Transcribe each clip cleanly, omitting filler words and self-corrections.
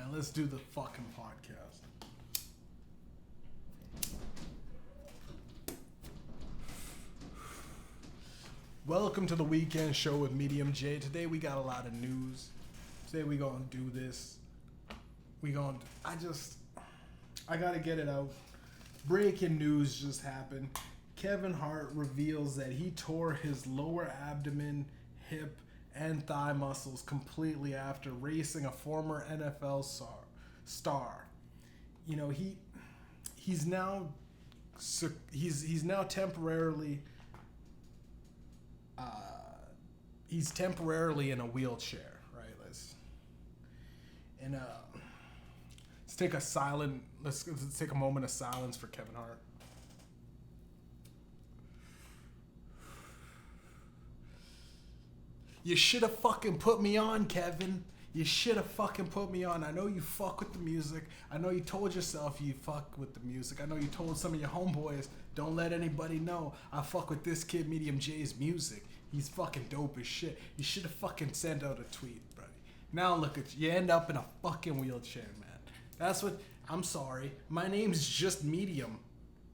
man. Let's do the fucking podcast. Welcome to the weekend show with Mediumjay. Today we got a lot of news. Today we gonna do this. I gotta get it out. Breaking news just happened. Kevin Hart reveals that he tore his lower abdomen, hip, and thigh muscles completely after racing a former NFL star. You know, he's now temporarily in a wheelchair, right? Let's take a moment of silence for Kevin Hart. You should have fucking put me on, Kevin. You should have fucking put me on. I know you fuck with the music. I know you told yourself you fuck with the music. I know you told some of your homeboys, don't let anybody know I fuck with this kid Mediumjay's music. He's fucking dope as shit. You should have fucking sent out a tweet, buddy. Now look at you. You end up in a fucking wheelchair, man. That's what... I'm sorry. My name's just Medium.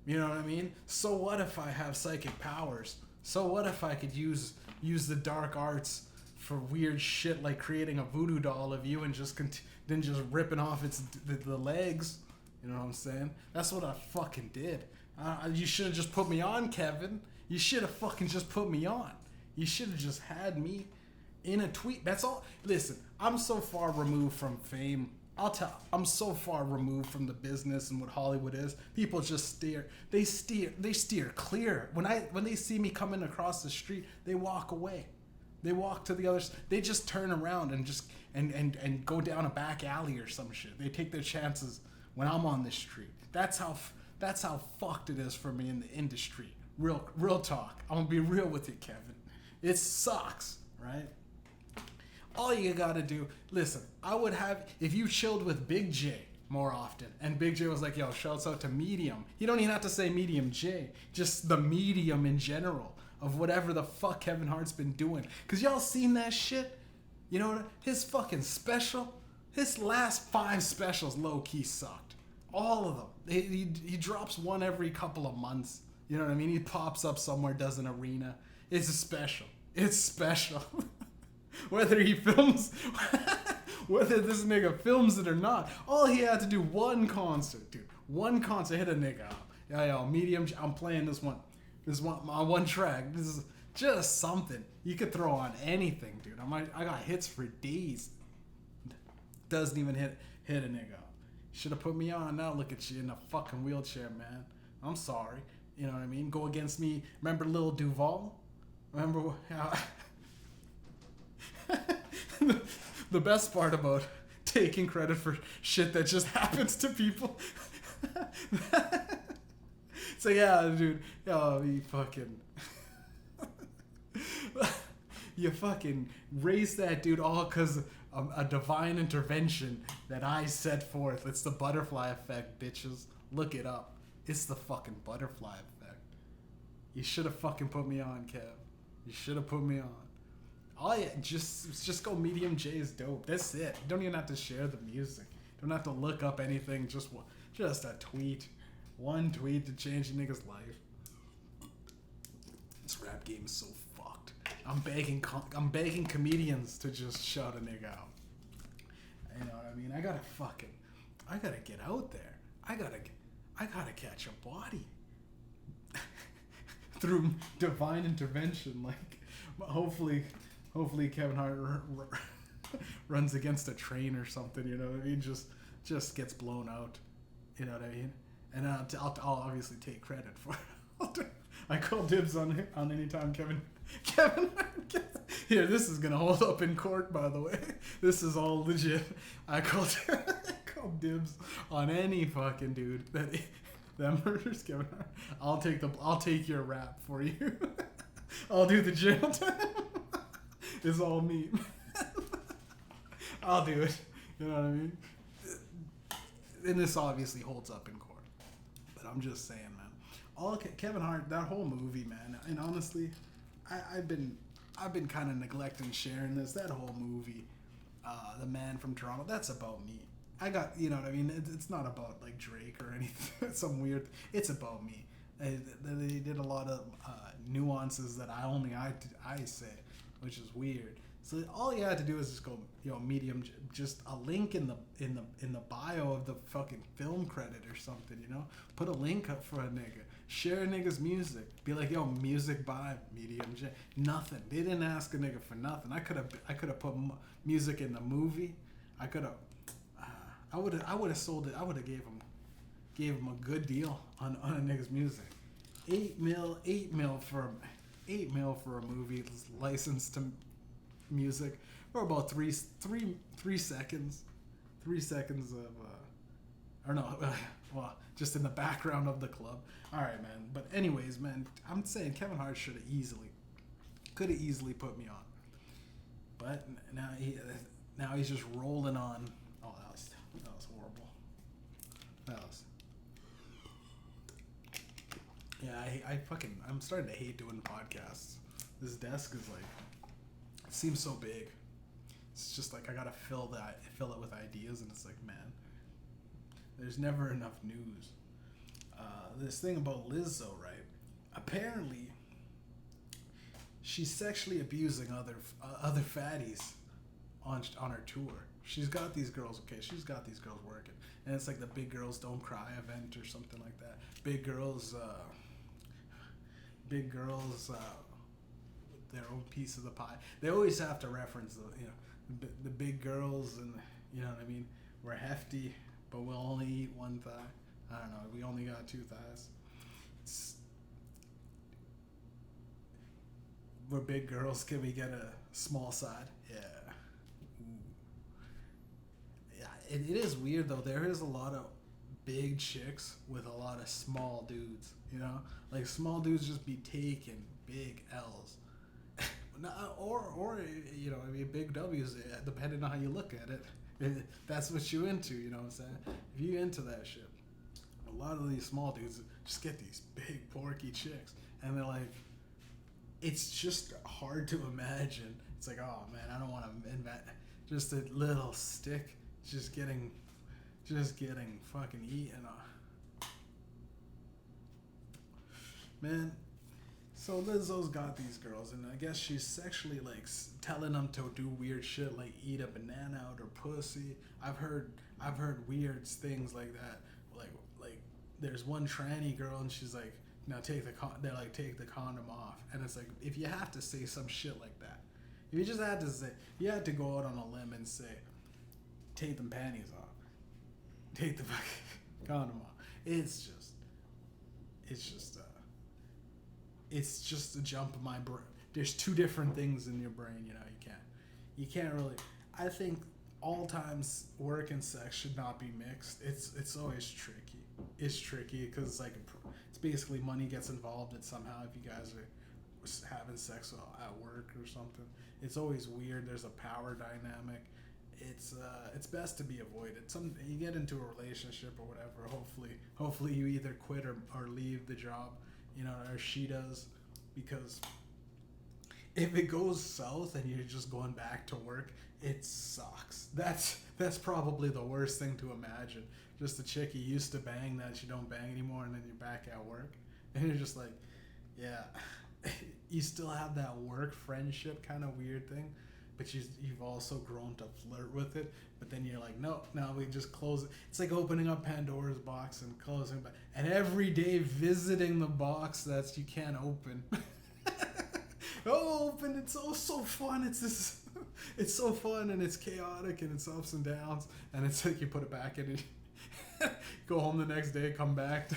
You know what I mean? So what if I have psychic powers? So what if I could use the dark arts for weird shit like creating a voodoo doll of you and just then just ripping off the legs? You know what I'm saying? That's what I fucking did. You should have just put me on, Kevin. You should have fucking just put me on. You should have just had me in a tweet. That's all. Listen, I'm so far removed from fame. I'm so far removed from the business and what Hollywood is. People just steer. They steer clear. When they see me coming across the street, they walk away. They walk to the others. They just turn around and just and go down a back alley or some shit. They take their chances when I'm on the street. That's how fucked it is for me in the industry. Real talk. I'm gonna be real with you, Kevin. It sucks, right? All you gotta do, listen, I would have, if you chilled with Big J more often, and Big J was like, yo, shouts out to Medium. You don't even have to say Mediumjay, just the medium in general of whatever the fuck Kevin Hart's been doing. Cause y'all seen that shit? You know, his fucking special, his last 5 specials low-key sucked. All of them. He drops one every couple of months. You know what I mean? He pops up somewhere, does an arena. It's a special. It's special. Whether this nigga films it or not, all he had to do, one concert, dude. One concert, hit a nigga up. Yo, Medium, I'm playing this one. My one track. This is just something. You could throw on anything, dude. I got hits for days. Doesn't even hit a nigga up. Should have put me on. Now look at you in a fucking wheelchair, man. I'm sorry. You know what I mean? Go against me. Remember Lil Duval? Remember how... The best part about taking credit for shit that just happens to people. So yeah, dude, you fucking raised that dude all because of a divine intervention that I set forth. It's the butterfly effect, bitches. Look it up. It's the fucking butterfly effect. You should have fucking put me on, Kev. You should have put me on. Oh yeah, just go Mediumjay is dope. That's it. You don't even have to share the music. You don't have to look up anything. Just a tweet. One tweet to change a nigga's life. This rap game is so fucked. I'm begging comedians to just shout a nigga out. You know what I mean? I gotta get out there. I gotta catch a body. Through divine intervention, like hopefully Kevin Hart runs against a train or something, you know what I mean? Just gets blown out, you know what I mean? And I'll obviously take credit for it. I call dibs on any time Kevin Hart gets... Here, this is gonna hold up in court, by the way. This is all legit. I call dibs on any fucking dude that murders Kevin Hart. I'll take your rap for you. I'll do the jail time. It's all me. I'll do it. You know what I mean? And this obviously holds up in court. But I'm just saying, man. Kevin Hart, that whole movie, man. And honestly, I've been kind of neglecting sharing this. That whole movie, The Man from Toronto, that's about me. I got, you know what I mean? It's not about like Drake or anything, some weird. It's about me. They did a lot of nuances that I say, which is weird. So all you had to do is just go, Medium, just a link in the bio of the fucking film credit or something, Put a link up for a nigga. Share a nigga's music. Be like, yo, music by Mediumjay. Nothing. They didn't ask a nigga for nothing. I could have put music in the movie. I could have. I would have sold it. I would have gave him a good deal on a nigga's music. 8 mil for a movie licensed to music for about three seconds. 3 seconds of or no, well, just in the background of the club. All right, man. But anyways, man, I'm saying Kevin Harts could have easily put me on, but now he's just rolling on. Oh, that was horrible. Yeah, I'm starting to hate doing podcasts. This desk is like, it seems so big. It's just like I gotta fill it with ideas, and it's like, man, there's never enough news. This thing about Lizzo, right? Apparently, she's sexually abusing other fatties on her tour. She's got these girls working, and it's like the Big Girls Don't Cry event or something like that. Big girls, their own piece of the pie. They always have to reference the big girls, and you know what I mean. We're hefty, but we'll only eat one thigh. I don't know. We only got 2 thighs. We're big girls. Can we get a small side? Yeah. Ooh. Yeah. It is weird though. There is a lot of big chicks with a lot of small dudes. Like small dudes just be taking big L's. or I mean, big W's, depending on how you look at it. That's what you into, you know what I'm saying? If you into that shit, a lot of these small dudes just get these big porky chicks, and they're like, it's just hard to imagine. It's like, oh man, I don't want to invent just a little stick just getting fucking eaten on. Man, so Lizzo's got these girls, and I guess she's sexually like telling them to do weird shit, like eat a banana out her pussy. I've heard weird things like that. Like there's one tranny girl, and she's like, now take the condom off, and it's like, if you have to say some shit like that, if you just had to say, you had to go out on a limb and say, take them panties off, take the fucking condom off. It's just a jump in my brain. There's 2 different things in your brain, you can't really. I think all times work and sex should not be mixed. It's always tricky. It's tricky because it's like it's basically money gets involved in somehow if you guys are having sex at work or something. It's always weird. There's a power dynamic. It's best to be avoided. You get into a relationship or whatever. Hopefully you either quit or leave the job, or she does, because if it goes south and you're just going back to work, it sucks. That's probably the worst thing to imagine. Just a chick you used to bang that you don't bang anymore, and then you're back at work, and you're just like, yeah, you still have that work friendship kind of weird thing, but you've also grown to flirt with it. But then you're like, no, we just close it. It's like opening up Pandora's box and closing it, and every day visiting the box that you can't open. Open! It's so fun. It's so fun, and it's chaotic, and it's ups and downs, and it's like you put it back in, and go home the next day, come back,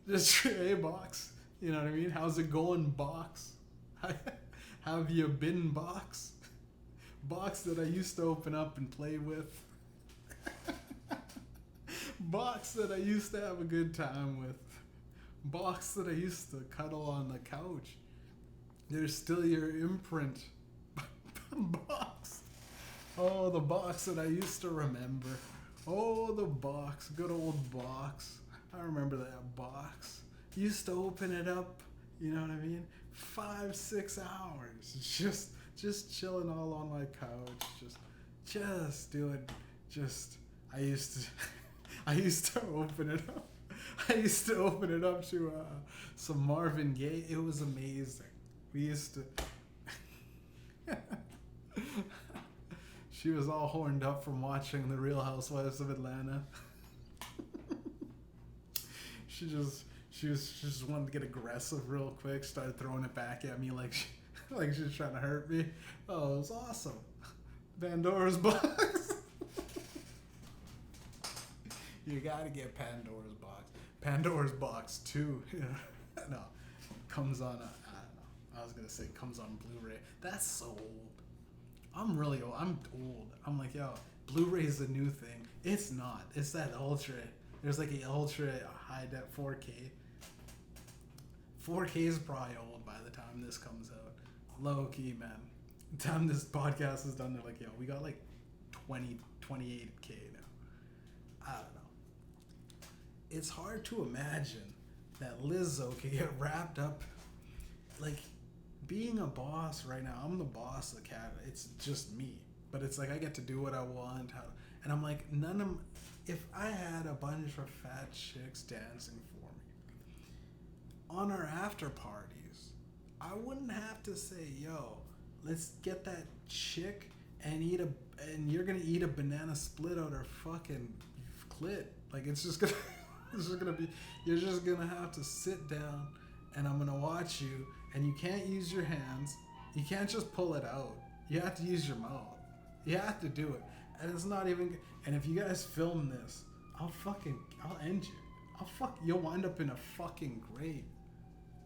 just hey box. You know what I mean? How's it going, box? Have you been, box? Box that I used to open up and play with. Box that I used to have a good time with. Box that I used to cuddle on the couch. There's still your imprint. Box. Oh, the box that I used to remember. Oh, the box. Good old box. I remember that box. Used to open it up, you know what I mean? 5-6 hours. Just chilling all on my couch. Just doing, just I used to, I used to open it up. I used to open it up to some Marvin Gaye. It was amazing. We used to. She was all horned up from watching The Real Housewives of Atlanta. She just wanted to get aggressive real quick. Started throwing it back at me like like she was trying to hurt me. Oh, it was awesome. Pandora's box. You gotta get Pandora's box. Pandora's box 2. No, comes on. I don't know. I was gonna say comes on Blu-ray. That's so old. I'm really old. I'm old. I'm like, yo, Blu-ray is the new thing. It's not. It's that ultra. There's like an ultra high def 4K. 4K is probably old by the time this comes out. Low key, man. The time this podcast is done, they're like, yo, we got like 28K now. I don't know. It's hard to imagine that Lizzo could get wrapped up. Like, being a boss right now, I'm the boss of the cat. It's just me. But it's like I get to do what I want. And I'm like, if I had a bunch of fat chicks dancing for me on our after parties, I wouldn't have to say, yo, let's get that chick and you're gonna eat a banana split out her fucking clit. Like, it's just gonna you're just gonna have to sit down and I'm gonna watch you, and you can't use your hands. You can't just pull it out. You have to use your mouth. You have to do it. And it's not even, and if you guys film this, I'll end you. You'll wind up in a fucking grave.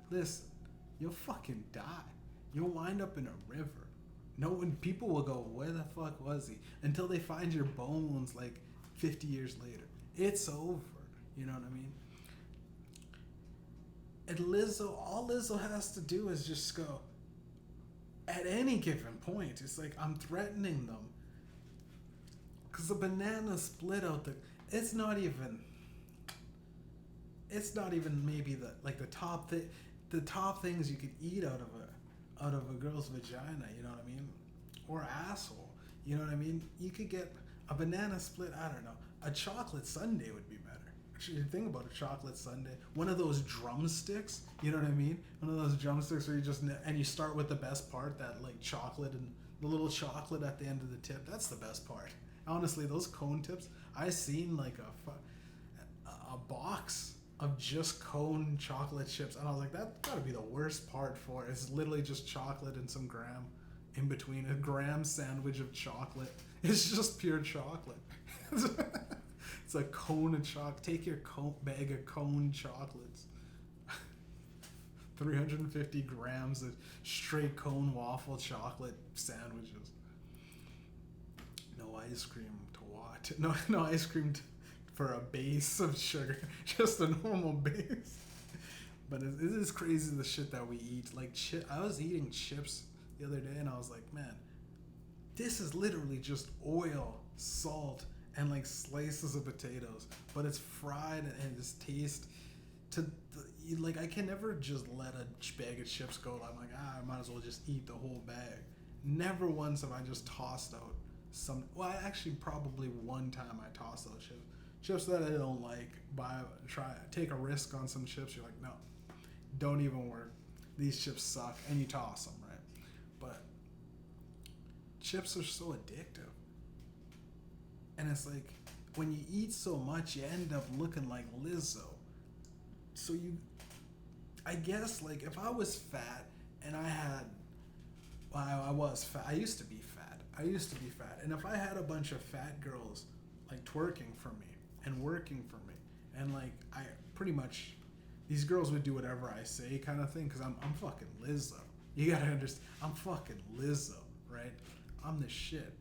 Listen, you'll fucking die. You'll wind up in a river. No one, people will go, where the fuck was he? Until they find your bones like 50 years later. It's over. You know what I mean? And Lizzo, all Lizzo has to do is just go, at any given point, it's like, I'm threatening them. Because the banana split out it's not even maybe the top things you could eat out of a girl's vagina, you know what I mean? Or asshole, you know what I mean? You could get a banana split, I don't know, a chocolate sundae would be better. You think about a chocolate sundae, one of those drumsticks, you know what I mean? One of those drumsticks where you start with the best part, that like chocolate and the little chocolate at the end of the tip. That's the best part. Honestly, those cone tips, I seen like a box of just cone chocolate chips, and I was like, that's gotta be the worst part for it. It's literally just chocolate and some graham in between, a graham sandwich of chocolate. It's just pure chocolate. It's a cone of chocolate. Take your bag of cone chocolates. 350 grams of straight cone waffle chocolate sandwiches. No ice cream to what? No ice cream for a base of sugar. Just a normal base. But it is crazy the shit that we eat. Like, I was eating chips the other day and I was like, man, this is literally just oil, salt, and like slices of potatoes, but it's fried and it's taste like, I can never just let a bag of chips go. I'm like, I might as well just eat the whole bag. Never once have I just tossed out actually probably one time I tossed out chips that I don't like. Take a risk on some chips. You're like, no, don't even work. These chips suck, and you toss them, right? But chips are so addictive. And it's like, when you eat so much, you end up looking like Lizzo. So I guess, like, if I was fat and I was fat. I used to be fat. And if I had a bunch of fat girls, like, twerking for me and working for me, and, like, I pretty much, these girls would do whatever I say kind of thing, because I'm fucking Lizzo. You gotta understand, I'm fucking Lizzo, right? I'm the shit.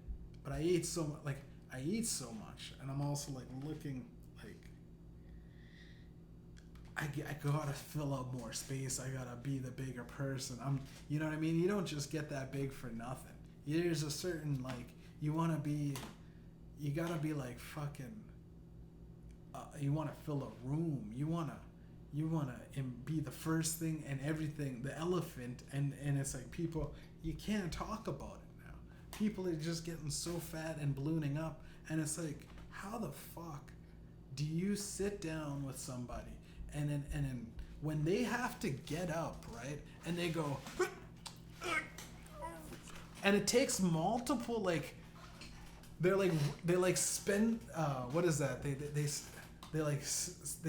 But I eat so much, and I'm also like looking like I gotta fill up more space. I gotta be the bigger person. You know what I mean? You don't just get that big for nothing. There's a certain, like, you gotta be like fucking. You wanna fill a room. You wanna be the first thing and everything, the elephant, and it's like, people, you can't talk about it now. People are just getting so fat and ballooning up, and it's like, how the fuck do you sit down with somebody and then when they have to get up, right, and they go, and it takes multiple like they like spend what is that they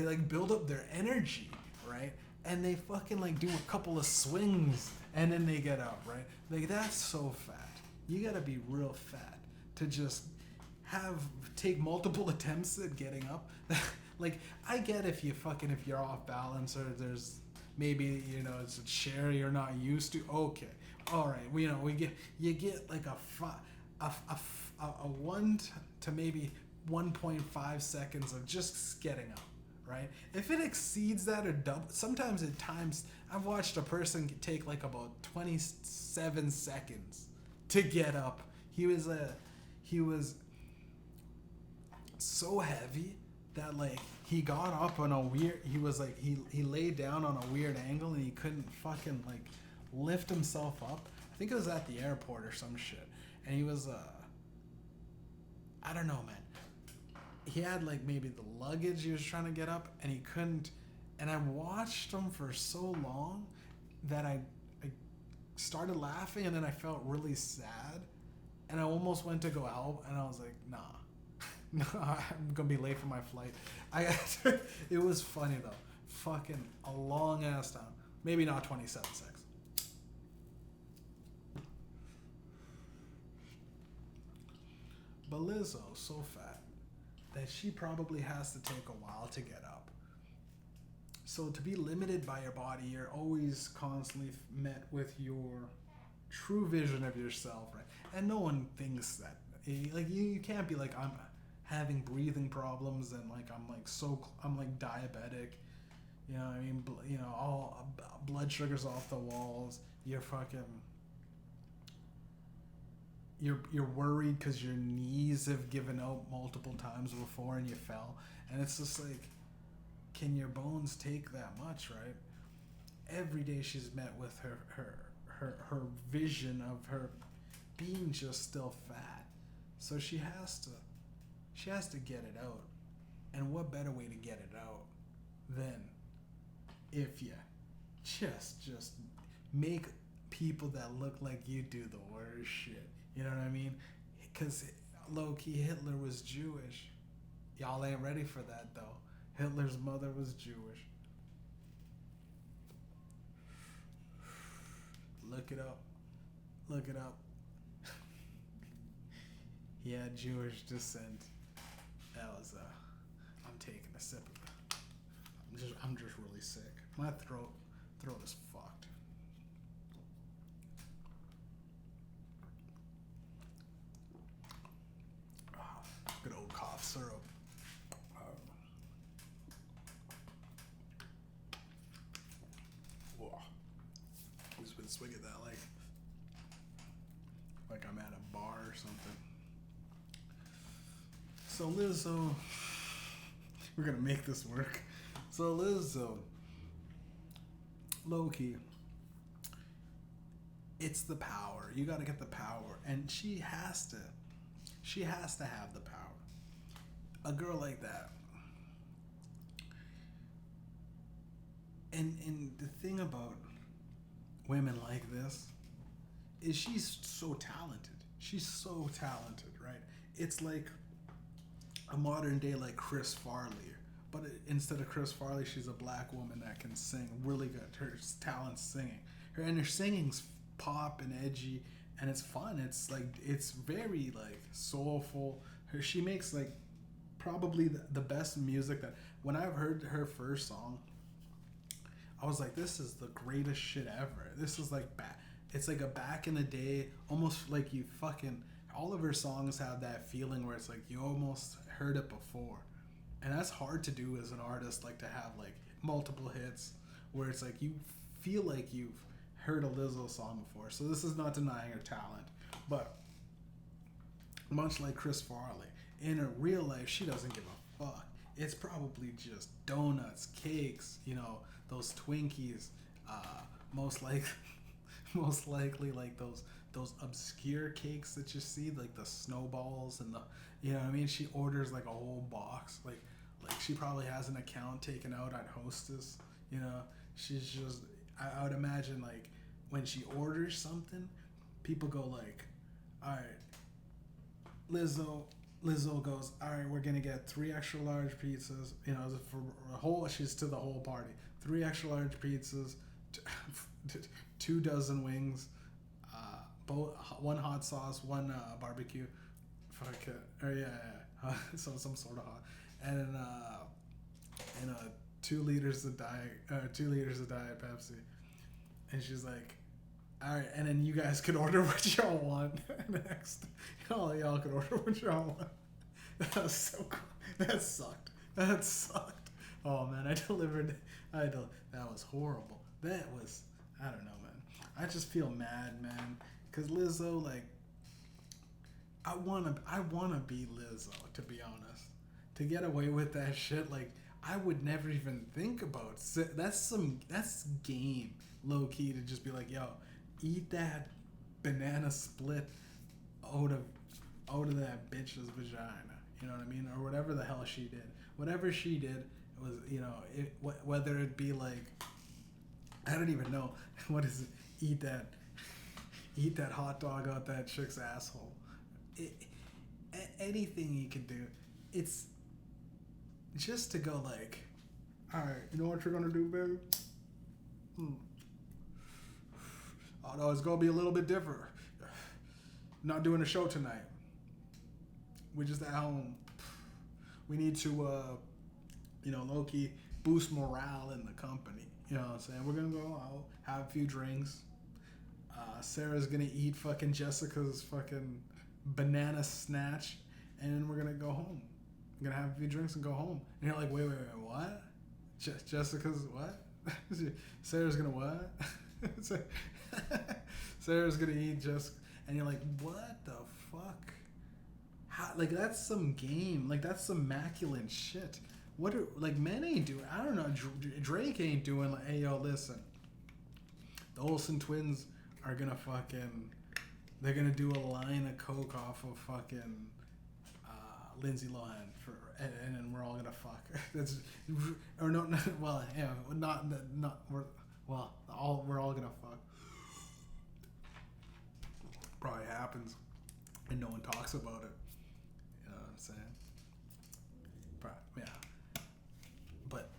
like build up their energy, right, and they fucking like do a couple of swings and then they get up, right, like that's so fat. You gotta be real fat to just take multiple attempts at getting up. Like I get if you're off balance or there's maybe it's a chair you're not used to. Okay, all right. You get like a 1 to maybe 1.5 seconds of just getting up, right? If it exceeds that or double, sometimes at times I've watched a person take like about 27 seconds to get up. He was so heavy that like he got up on a weird, he laid down on a weird angle and he couldn't fucking like lift himself up. I think it was at the airport or some shit. And he was I don't know, man. He had like maybe the luggage he was trying to get up and he couldn't. And I watched him for so long that I started laughing and then I felt really sad. And I almost went to go help and I was like, nah. No, I'm gonna be late for my flight. It was funny though. Fucking a long ass time. Maybe not 27 seconds. But Lizzo, so fat that she probably has to take a while to get up. So to be limited by your body, you're always constantly met with your true vision of yourself, right? And no one thinks that. Like you can't be like, I'm having breathing problems and like I'm like diabetic, you know what I mean, all blood sugars off the walls. You're worried because your knees have given out multiple times before and you fell, and it's just like, can your bones take that much, right? Every day she's met with her vision of her being just still fat, so she has to get it out. And what better way to get it out than if you just make people that look like you do the worst shit. You know what I mean? Because low-key Hitler was Jewish. Y'all ain't ready for that though. Hitler's mother was Jewish. Look it up. Look it up. He had Jewish descent. That was I'm taking a sip of it. I'm just really sick. My throat is fucked. Good old cough syrup. Whoa. Just been swinging that like I'm at a bar or something. So Lizzo, we're gonna make this work. So Lizzo, low-key, it's the power. You gotta get the power, and she has to have the power. A girl like that. And the thing about women like this is she's so talented. She's so talented, right? It's like a modern day like Chris Farley, but instead of Chris Farley, she's a black woman that can sing really good. Her talent's singing. Her singing's pop and edgy, and it's fun. It's like, it's very like soulful. She makes like probably the best music. That when I've heard her first song, I was like, this is the greatest shit ever. This is like it's like a back in the day, almost like you fucking, all of her songs have that feeling where it's like you almost heard it before. And that's hard to do as an artist, like to have like multiple hits where it's like you feel like you've heard a Lizzo song before. So this is not denying her talent, but much like Chris Farley, in her real life, she doesn't give a fuck. It's probably just donuts, cakes, those Twinkies, most likely like those obscure cakes that you see, like the snowballs You know what I mean? She orders like a whole box. Like she probably has an account taken out at Hostess. You know, she's just. I would imagine like when she orders something, people go like, all right, Lizzo goes, all right, we're gonna get 3 extra large pizzas. You know, for a whole. She's to the whole party. 3 extra large pizzas, 2 dozen wings, both 1 hot sauce, 1 barbecue. Fuck it. Or yeah. some sort of hot, and then 2 liters of diet Pepsi. And she's like, all right, and then you guys can order what y'all want next. Y'all can order what y'all want. That was so cool. That sucked. Oh man, that was horrible. That was, I don't know, man. I just feel mad, man, because Lizzo, like, I wanna be Lizzo, to be honest. To get away with that shit, like, I would never even think about. That's game, low key, to just be like, yo, eat that banana split out of that bitch's vagina. You know what I mean? Or whatever the hell she did. Whatever she did, it was, you know, whether it be like, I don't even know, what is it? Eat that hot dog out that chick's asshole. Anything you can do. It's just to go like, all right, you know what you're gonna do, baby? Oh no, it's gonna be a little bit different. Not doing a show tonight. We're just at home. We need to, low-key boost morale in the company. You know what I'm saying? We're gonna go out, have a few drinks. Sarah's gonna eat fucking Jessica's fucking banana snatch, and then we're gonna go home. We're gonna have a few drinks and go home. And you're like, wait, what? Jessica's what? Sarah's gonna what? Sarah's gonna eat Jessica, and you're like, what the fuck? How, like, that's some game. Like, that's some masculine shit. What are, like, men ain't doing, I don't know, Drake ain't doing, like, hey, yo, listen, the Olsen twins are gonna fucking, they're gonna do a line of coke off of fucking Lindsay Lohan and then we're all gonna fuck. That's, or no, well, yeah, we're all gonna fuck. Probably happens, and no one talks about it. You know what I'm saying? Yeah. But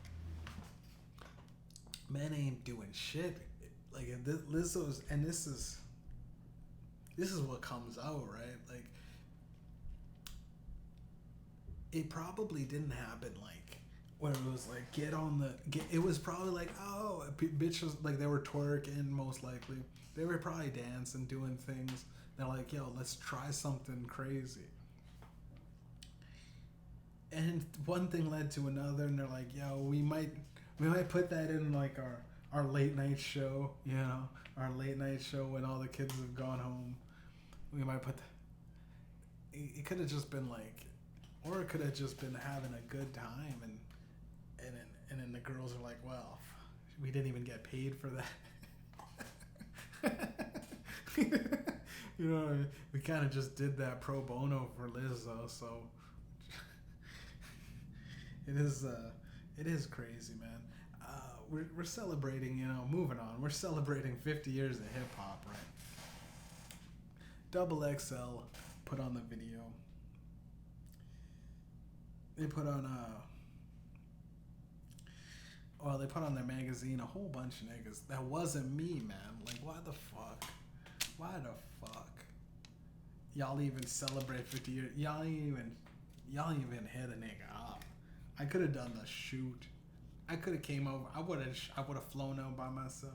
men ain't doing shit. Like, Lizzo's, and this is what comes out, right? Like, it probably didn't happen like when it was like it was probably like, oh, bitches, like, they were twerking, most likely they were probably dancing, doing things. They're like, yo, let's try something crazy, and one thing led to another, and they're like, yo, we might put that in like our late night show, you know, our late night show when all the kids have gone home. We might put it could have just been like, or it could have just been having a good time, and then the girls are like, well, we didn't even get paid for that. You know what I mean? We kind of just did that pro bono for Lizzo, so it is crazy, man. We're celebrating, you know, moving on. We're celebrating 50 years of hip hop, right? Double XL put on the video. They put on they put on their magazine a whole bunch of niggas. That wasn't me, man. Like, why the fuck? Y'all even celebrate 50 years? Y'all even hit a nigga up. I could have done the shoot. I could have came over. I would have flown out by myself.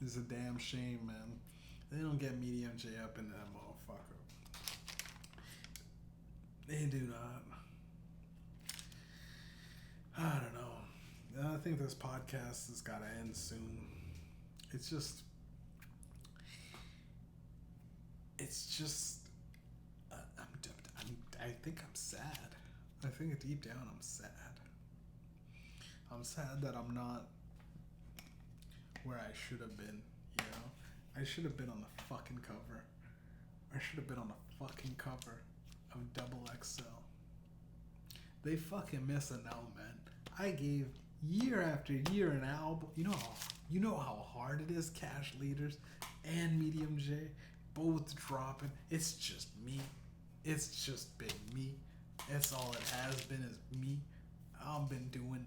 It's a damn shame, man. They don't get Mediumjay up in that motherfucker. They do not. I don't know. I think this podcast has got to end soon. It's just I think I'm sad. I think deep down I'm sad. I'm sad that I'm not where I should have been, you know? I should have been on the fucking cover. I should have been on the fucking cover of Double XL. They fucking miss an album, man. I gave year after year an album. You know how hard it is. Cash Leaders and Mediumjay both dropping. It's just me. It's just been me. That's all it has been is me. I've been doing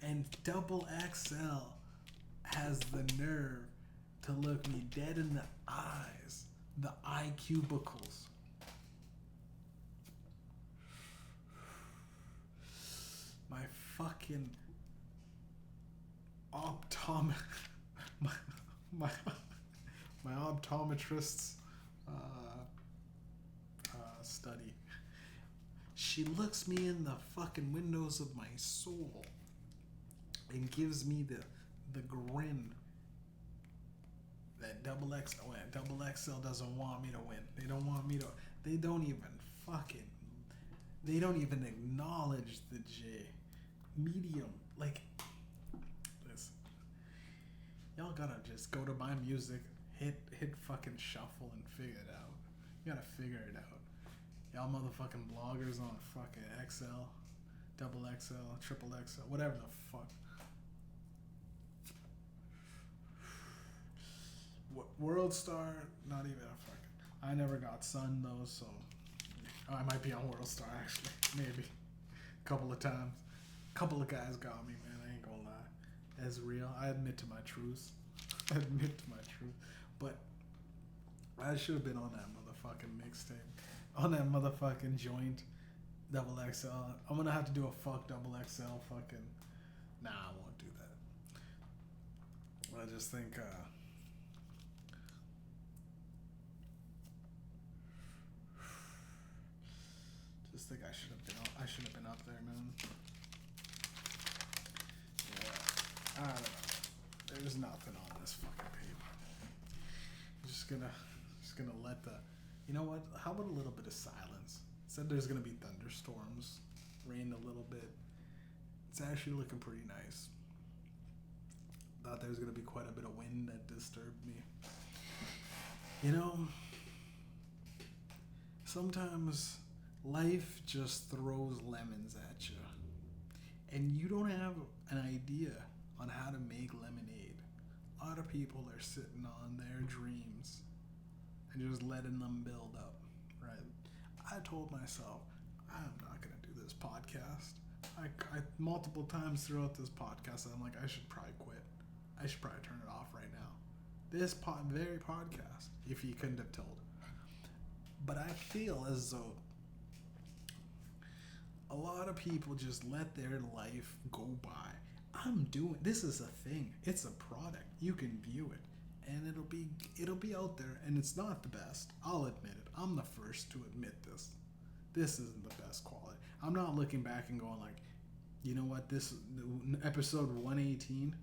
and Double XL has the nerve to look me dead in the eyes, the eye cubicles. My fucking my optometrist's study. She looks me in the fucking windows of my soul and gives me the grin that Double XL doesn't want me to win. They don't want me to. They don't even acknowledge the J. Medium. Like, listen. Y'all gotta just go to my music, hit fucking shuffle and figure it out. You gotta figure it out. Y'all motherfucking bloggers on fucking XL, Double XL, Triple XL, whatever the fuck. World Star, not even a fucking. I never got Sun though, so I might be on World Star actually, maybe. A couple of times. A couple of guys got me, man. I ain't gonna lie. As real. I admit to my truth. But I should have been on that motherfucking mixtape. On that motherfucking joint. Double XL. I'm gonna have to do a fuck Double XL fucking. Nah, I won't do that. I just think I should have been up there, man. Yeah. I don't know. There's nothing on this fucking paper. I'm just gonna let the. You know what? How about a little bit of silence? It said there's gonna be thunderstorms, rain a little bit. It's actually looking pretty nice. Thought there was gonna be quite a bit of wind that disturbed me. You know, sometimes life just throws lemons at you, and you don't have an idea on how to make lemonade. A lot of people are sitting on their dreams and just letting them build up, right? I told myself, I'm not going to do this podcast. I multiple times throughout this podcast, I'm like, I should probably quit. I should probably turn it off right now. This very podcast, if you couldn't have told. But I feel as though a lot of people just let their life go by. This is a thing. It's a product. You can view it, and it'll be out there, and it's not the best. I'll admit it. I'm the first to admit this. This isn't the best quality. I'm not looking back and going like, you know what? This episode 118.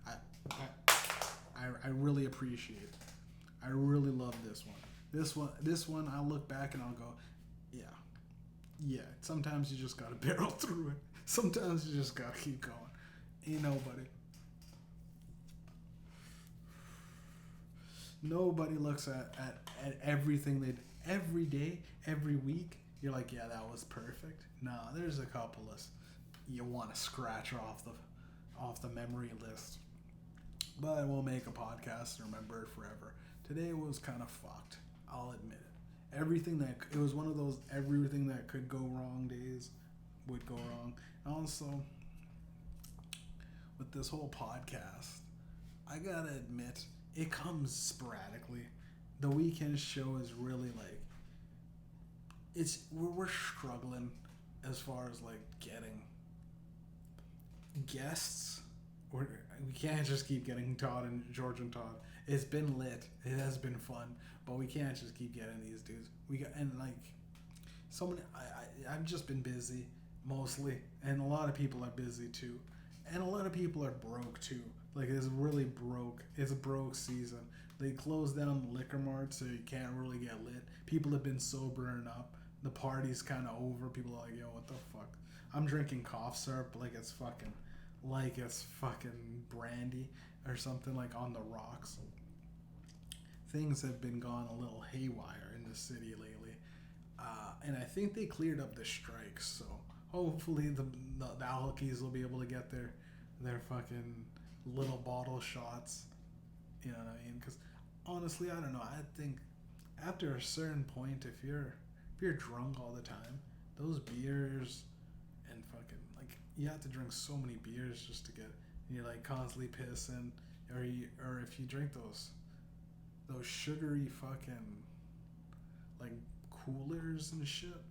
I really appreciate it. I really love this one. This one, I'll look back and I'll go, yeah. Sometimes you just gotta barrel through it. Sometimes you just gotta keep going. Ain't nobody looks at everything they do. Every day, every week. You're like, yeah, that was perfect. Nah, there's a couple of you want to scratch off the memory list. But we'll make a podcast and remember it forever. Today was kind of fucked. I'll admit it. It was one of those everything that could go wrong days would go wrong. Also, with this whole podcast, I gotta admit, it comes sporadically. The weekend show is really like, we're struggling as far as like getting guests. We can't just keep getting George and Todd. It's been lit. It has been fun, but we can't just keep getting these dudes. So many. I've just been busy mostly, and a lot of people are busy too, and a lot of people are broke too. Like it's really broke. It's a broke season. They closed down the liquor mart, so you can't really get lit. People have been sobering up. The party's kind of over. People are like, yo, what the fuck? I'm drinking cough syrup like it's fucking brandy or something, like on the rocks. things have been gone a little haywire in the city lately, and I think they cleared up the strikes. So hopefully the alkies will be able to get their fucking little bottle shots. You know what I mean? Because honestly, I don't know. I think after a certain point, if you're drunk all the time, those beers and fucking like you have to drink so many beers just to get. You're like constantly pissing, or if you drink those sugary fucking like coolers and shit,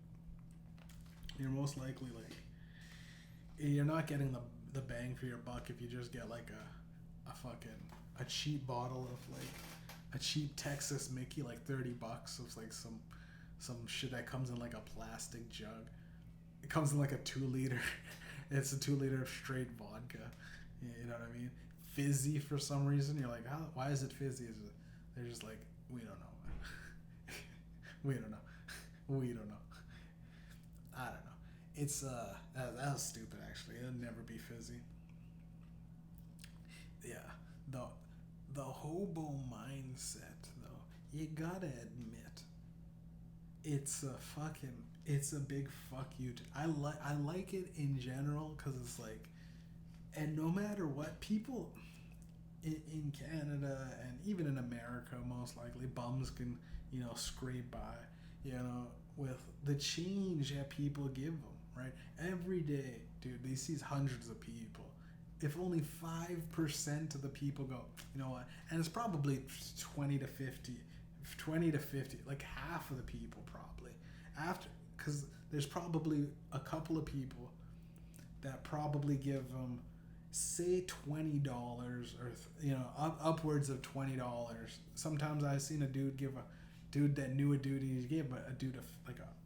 you're most likely like you're not getting the bang for your buck if you just get like a cheap bottle of like a cheap Texas Mickey, like $30 of like some shit that comes in like a plastic jug. It comes in like a 2 liter. It's a 2 liter of straight vodka. You know what I mean? Fizzy for some reason. You're like, why is it fizzy? They're just like, we don't know. we don't know. We don't know. I don't know. It's that was stupid actually. It'll never be fizzy. Yeah. The hobo mindset though, you gotta admit, it's a big fuck you. I like it in general because it's like, and no matter what, people in Canada and even in America, most likely, bums can, scrape by, with the change that people give them, right? Every day, dude, they see hundreds of people. If only 5% of the people go, you know what? And it's probably 20 to 50, like half of the people probably. Because there's probably a couple of people that probably give them, say $20 or upwards of $20. Sometimes I've seen a dude give a dude that knew a dude, he gave a dude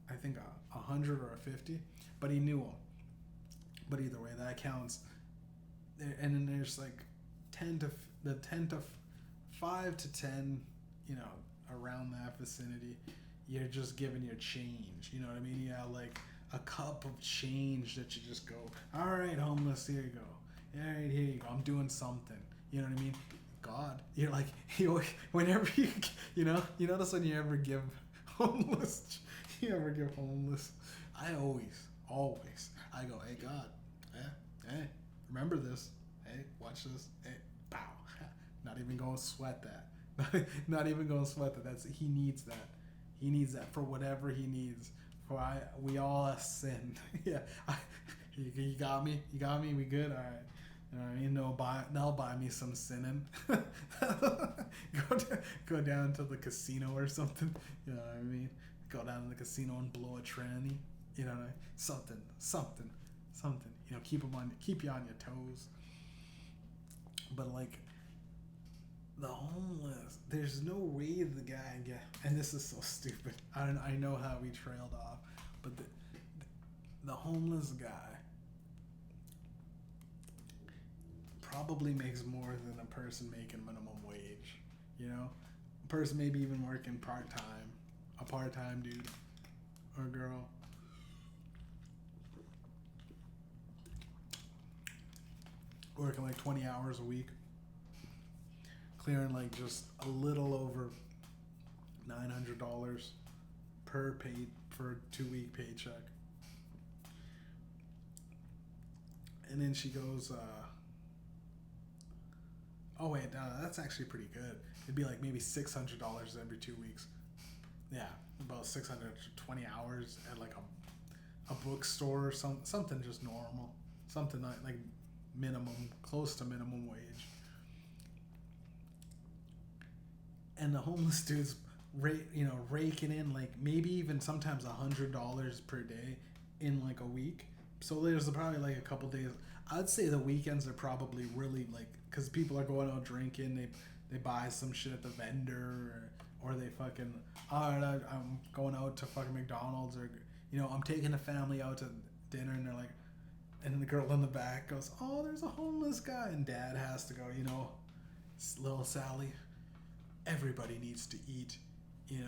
I think a 100 or a 50, but he knew him. But either way, that counts. And then there's like 10 to 5 to 10, around that vicinity. You're just giving your change. You know what I mean? Yeah, like a cup of change that you just go, all right, homeless, here you go. All right, here you go. I'm doing something. You know what I mean? God, you're like, whenever you notice when you ever give homeless, I always, I go, hey, God, hey, remember this. Hey, watch this. Hey, pow. Not even going to sweat that. Not even going to sweat that. He needs that. He needs that for whatever he needs. We all have sinned. Yeah. You got me? We good? All right. You know what I mean? They'll buy me some sinning. Go down to the casino or something. You know what I mean? Go down to the casino and blow a tranny. You know what I mean? Something. Keep you on your toes. But like the homeless, there's no way the guy and this is so stupid. I know how we trailed off, but the homeless guy probably makes more than a person making minimum wage. A person maybe even working a part-time dude or girl. Working like 20 hours a week, clearing like just a little over $900 for a 2-week paycheck. And then she goes, oh wait, no, that's actually pretty good. It'd be like maybe $600 every 2 weeks. Yeah, about 620 hours at like a bookstore or something just normal. Something like minimum, close to minimum wage. And the homeless dude's raking in like maybe even sometimes $100 per day in like a week. So there's probably like a couple days. I'd say the weekends are probably really like, because people are going out drinking, they buy some shit at the vendor, or they fucking, I'm going out to fucking McDonald's, or I'm taking a family out to dinner, and they're like, and the girl in the back goes, oh, there's a homeless guy, and dad has to go, little Sally, everybody needs to eat, and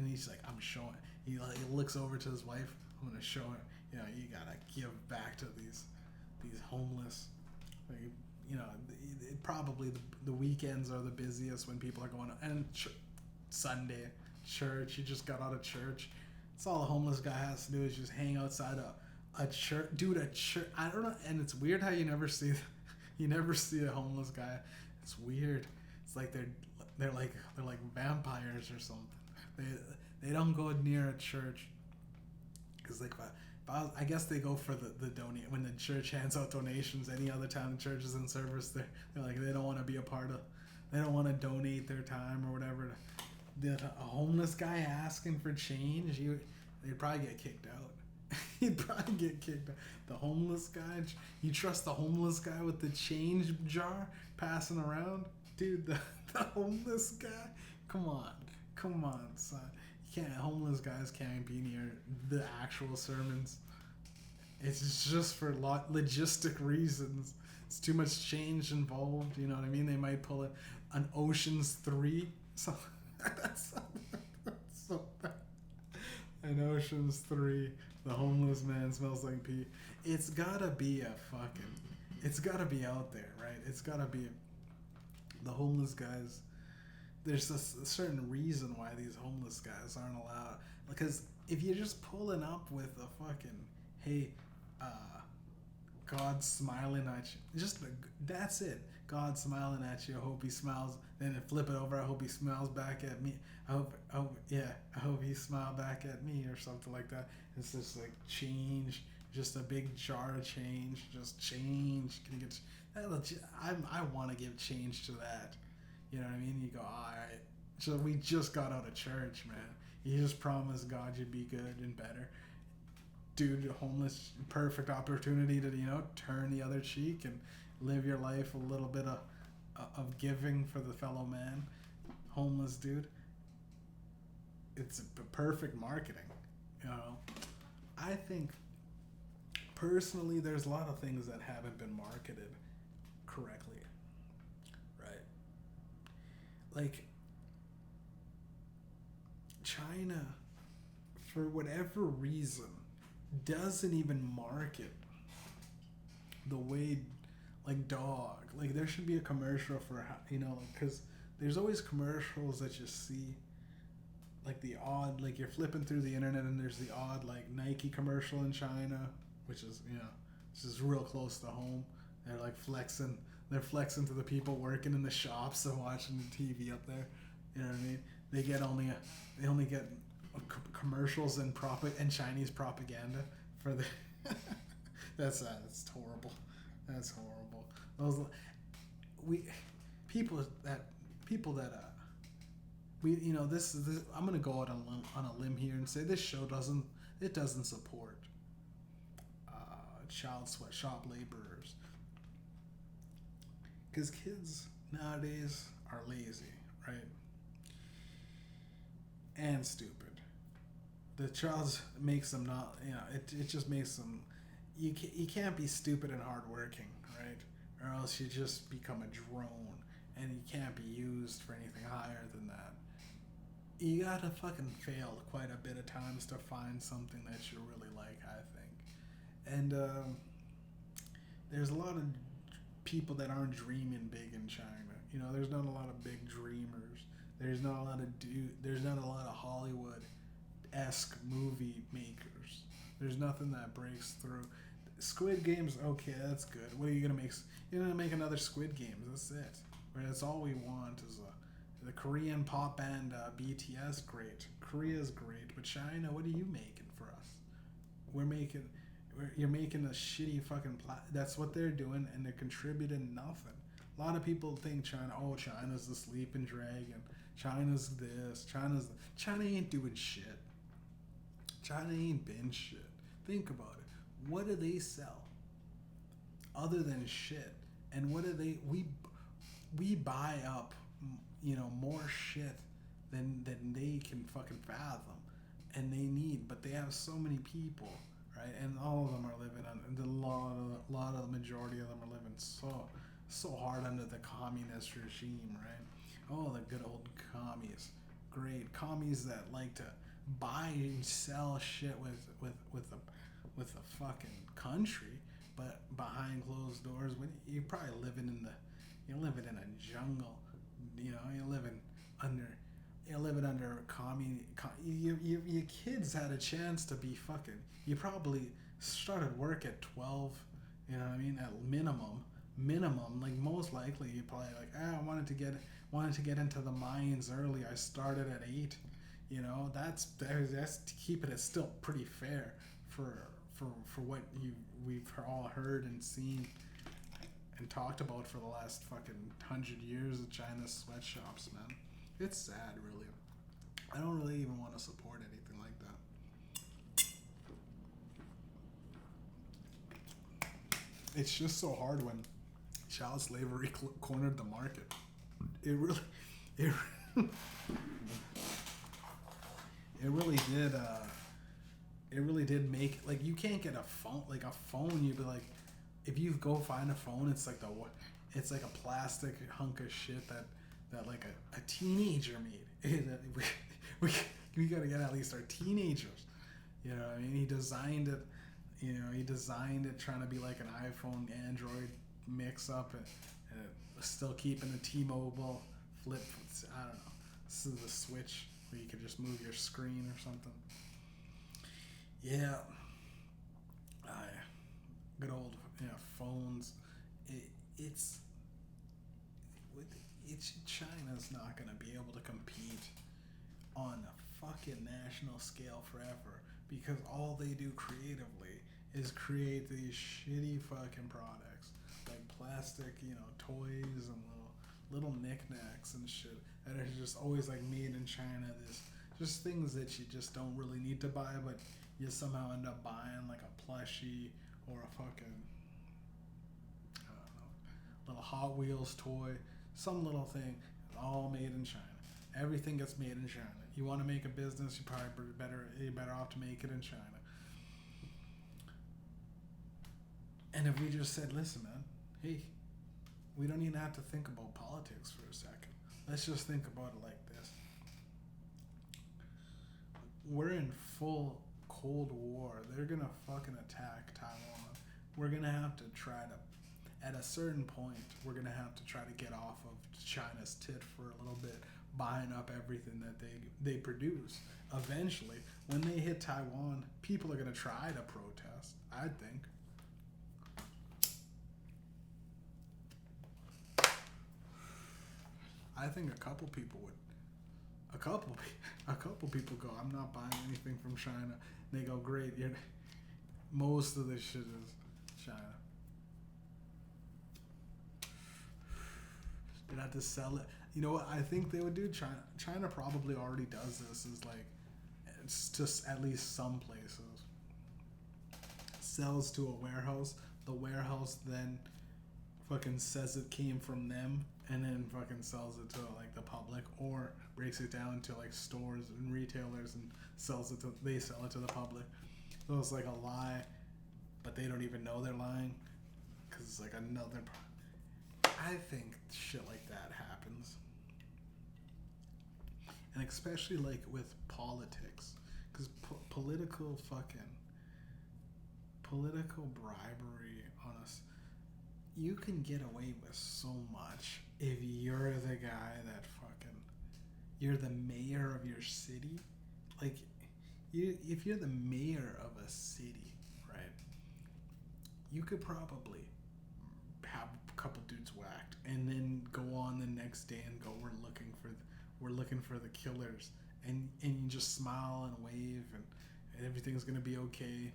he's like, I'm showing, he looks over to his wife, I'm gonna show her, you gotta give back to these homeless, probably the weekends are the busiest when people are going and Sunday church. You just got out of church. That's all a homeless guy has to do is just hang outside a church, dude. A church. I don't know, and it's weird how you never see a homeless guy. It's weird. It's like they're like vampires or something. They don't go near a church because like I guess they go for the donate when the church hands out donations. Any other time the church is in service, they're like they don't want to be a part of. They don't want to donate their time or whatever. A homeless guy asking for change, they'd probably get kicked out. He'd probably get kicked out. The homeless guy, you trust the homeless guy with the change jar passing around? Dude, the homeless guy? Come on, son. Homeless guys can't be near the actual sermons. It's just for logistic reasons. It's too much change involved, you know what I mean? They might pull an Ocean's 3. So that's so bad. An Ocean's 3. The homeless man smells like pee. It's gotta be it's gotta be out there, right? It's gotta be the homeless guys. There's a certain reason why these homeless guys aren't allowed. Because if you're just pulling up with a fucking, hey, God's smiling at you. That's it. God's smiling at you. I hope he smiles. Then flip it over. I hope he smiles back at me. I hope he smiled back at me or something like that. It's just like change. Just a big jar of change. Just change. Can you get? I want to give change to that. You know what I mean? You go, all right. So we just got out of church, man. You just promised God you'd be good and better. Dude, homeless, perfect opportunity to, turn the other cheek and live your life a little bit of giving for the fellow man. Homeless dude. It's perfect marketing, I think, personally, there's a lot of things that haven't been marketed correctly. Right? Like, China, for whatever reason, doesn't even market the way, like, dog. Like, there should be a commercial for, because there's always commercials that you see, like, the odd, like, you're flipping through the internet and there's the odd, like, Nike commercial in China, which is, this is real close to home. They're, like, flexing. They're flexing to the people working in the shops and watching the TV up there. You know what I mean? They only get commercials and Chinese propaganda for the. That's horrible. That's horrible. Those people that this I'm gonna go out on a limb here and say this show doesn't support child sweatshop laborers, because kids nowadays are lazy, right? And stupid. The child makes them not, it just makes them, you can't be stupid and hardworking, right? Or else you just become a drone and you can't be used for anything higher than that. You gotta fucking fail quite a bit of times to find something that you really like, I think. And there's a lot of people that aren't dreaming big in China. There's not a lot of big dreamers. There's not a lot of Hollywood-esque movie makers. There's nothing that breaks through. Squid Game's okay, that's good. What are you gonna make? You're gonna make another Squid Games. That's it. Right? That's all we want is the Korean pop band BTS. Great, Korea's great, but China, what are you making for us? You're making a shitty fucking that's what they're doing, and they're contributing nothing. A lot of people think China's the sleeping dragon. China's this. China ain't doing shit. China ain't been shit. Think about it. What do they sell other than shit? And what do we buy up, more shit than they can fucking fathom, and they need. But they have so many people, right? And all of them are living a lot of the majority of them are living so hard under the communist regime, right? Oh, the good old commies. Great. Commies that like to buy and sell shit with the fucking country, but behind closed doors, when you're probably you're living in a jungle. You know, under, you're living under your kids had a chance to be fucking. You probably started work at 12. You know what I mean? At minimum, like most likely, you probably like, I wanted to get into the mines early. I started at 8. You know, that's to keep it as still pretty fair for what we've all heard and seen and talked about for the last fucking 100 years of China's sweatshops, man. It's sad, really. I don't really even want to support anything like that. It's just so hard when child slavery cornered the market. It really, it, it really did. It really did make, like, you can't get a phone. Like a phone, you'd be like, if you go find a phone, it's like a plastic hunk of shit that like a teenager made. we gotta get at least our teenagers. You know what I mean? He designed it. You know, he designed it trying to be like an iPhone Android mix up, and still keeping the T-Mobile flip. I don't know. This is a switch where you could just move your screen or something. Yeah. Good old, phones. It's China's not gonna be able to compete on a fucking national scale forever, because all they do creatively is create these shitty fucking products like plastic, toys and little knickknacks and shit that are just always like made in China. This just things that you just don't really need to buy, but you somehow end up buying, like a plushie or a fucking, I don't know, little Hot Wheels toy, some little thing, all made in China. Everything gets made in China. You want to make a business, you're better off to make it in China. And if we just said, listen, man, hey, we don't even have to think about politics for a second. Let's just think about it like this. We're in full Cold War. They're going to fucking attack Taiwan. We're going to have to try to, at a certain point, we're going to have to try to get off of China's tit for a little bit, buying up everything that they produce. Eventually, when they hit Taiwan, people are going to try to protest, I think. I think a couple people go, I'm not buying anything from China. They go, great, most of this shit is China. You'd have to sell it. You know what I think they would do? China probably already does this, is like, it's just at least some places. Sells to a warehouse. The warehouse then fucking says it came from them, and then fucking sells it to like the public, or breaks it down to like stores and retailers and they sell it to the public. So it's like a lie, but they don't even know they're lying, because it's like another. I think shit like that happens, and especially like with politics, because political bribery on us. You can get away with so much if you're the guy that you're the mayor of your city. Like, if you're the mayor of a city, right, you could probably have a couple dudes whacked and then go on the next day and go, we're looking for the killers, and you just smile and wave and everything's gonna be okay.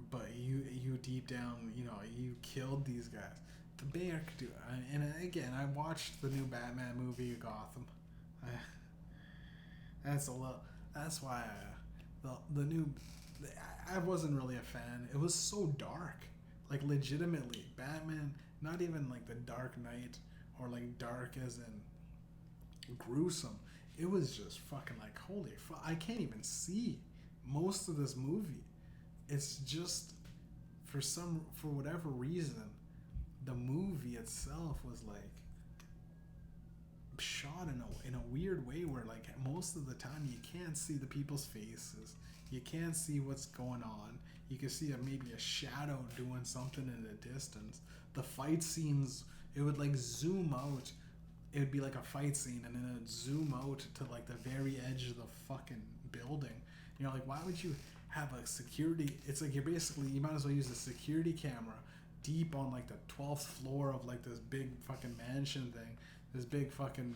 But you deep down, you killed these guys. The mayor could do it. And again, I watched the new Batman movie, Gotham. That's why I wasn't really a fan. It was so dark, like legitimately Batman. Not even like the Dark Knight, or like dark as in gruesome. It was just fucking like, holy fuck! I can't even see most of this movie. It's just for whatever reason, the movie itself was like shot in a weird way where like most of the time you can't see the people's faces, you can't see what's going on. You can see maybe a shadow doing something in the distance. The fight scenes, it would like zoom out. It would be like a fight scene, and then it would zoom out to like the very edge of the fucking building. You know, like why would you have a security? It's like you might as well use a security camera deep on like the 12th floor of like this big fucking mansion thing, this big fucking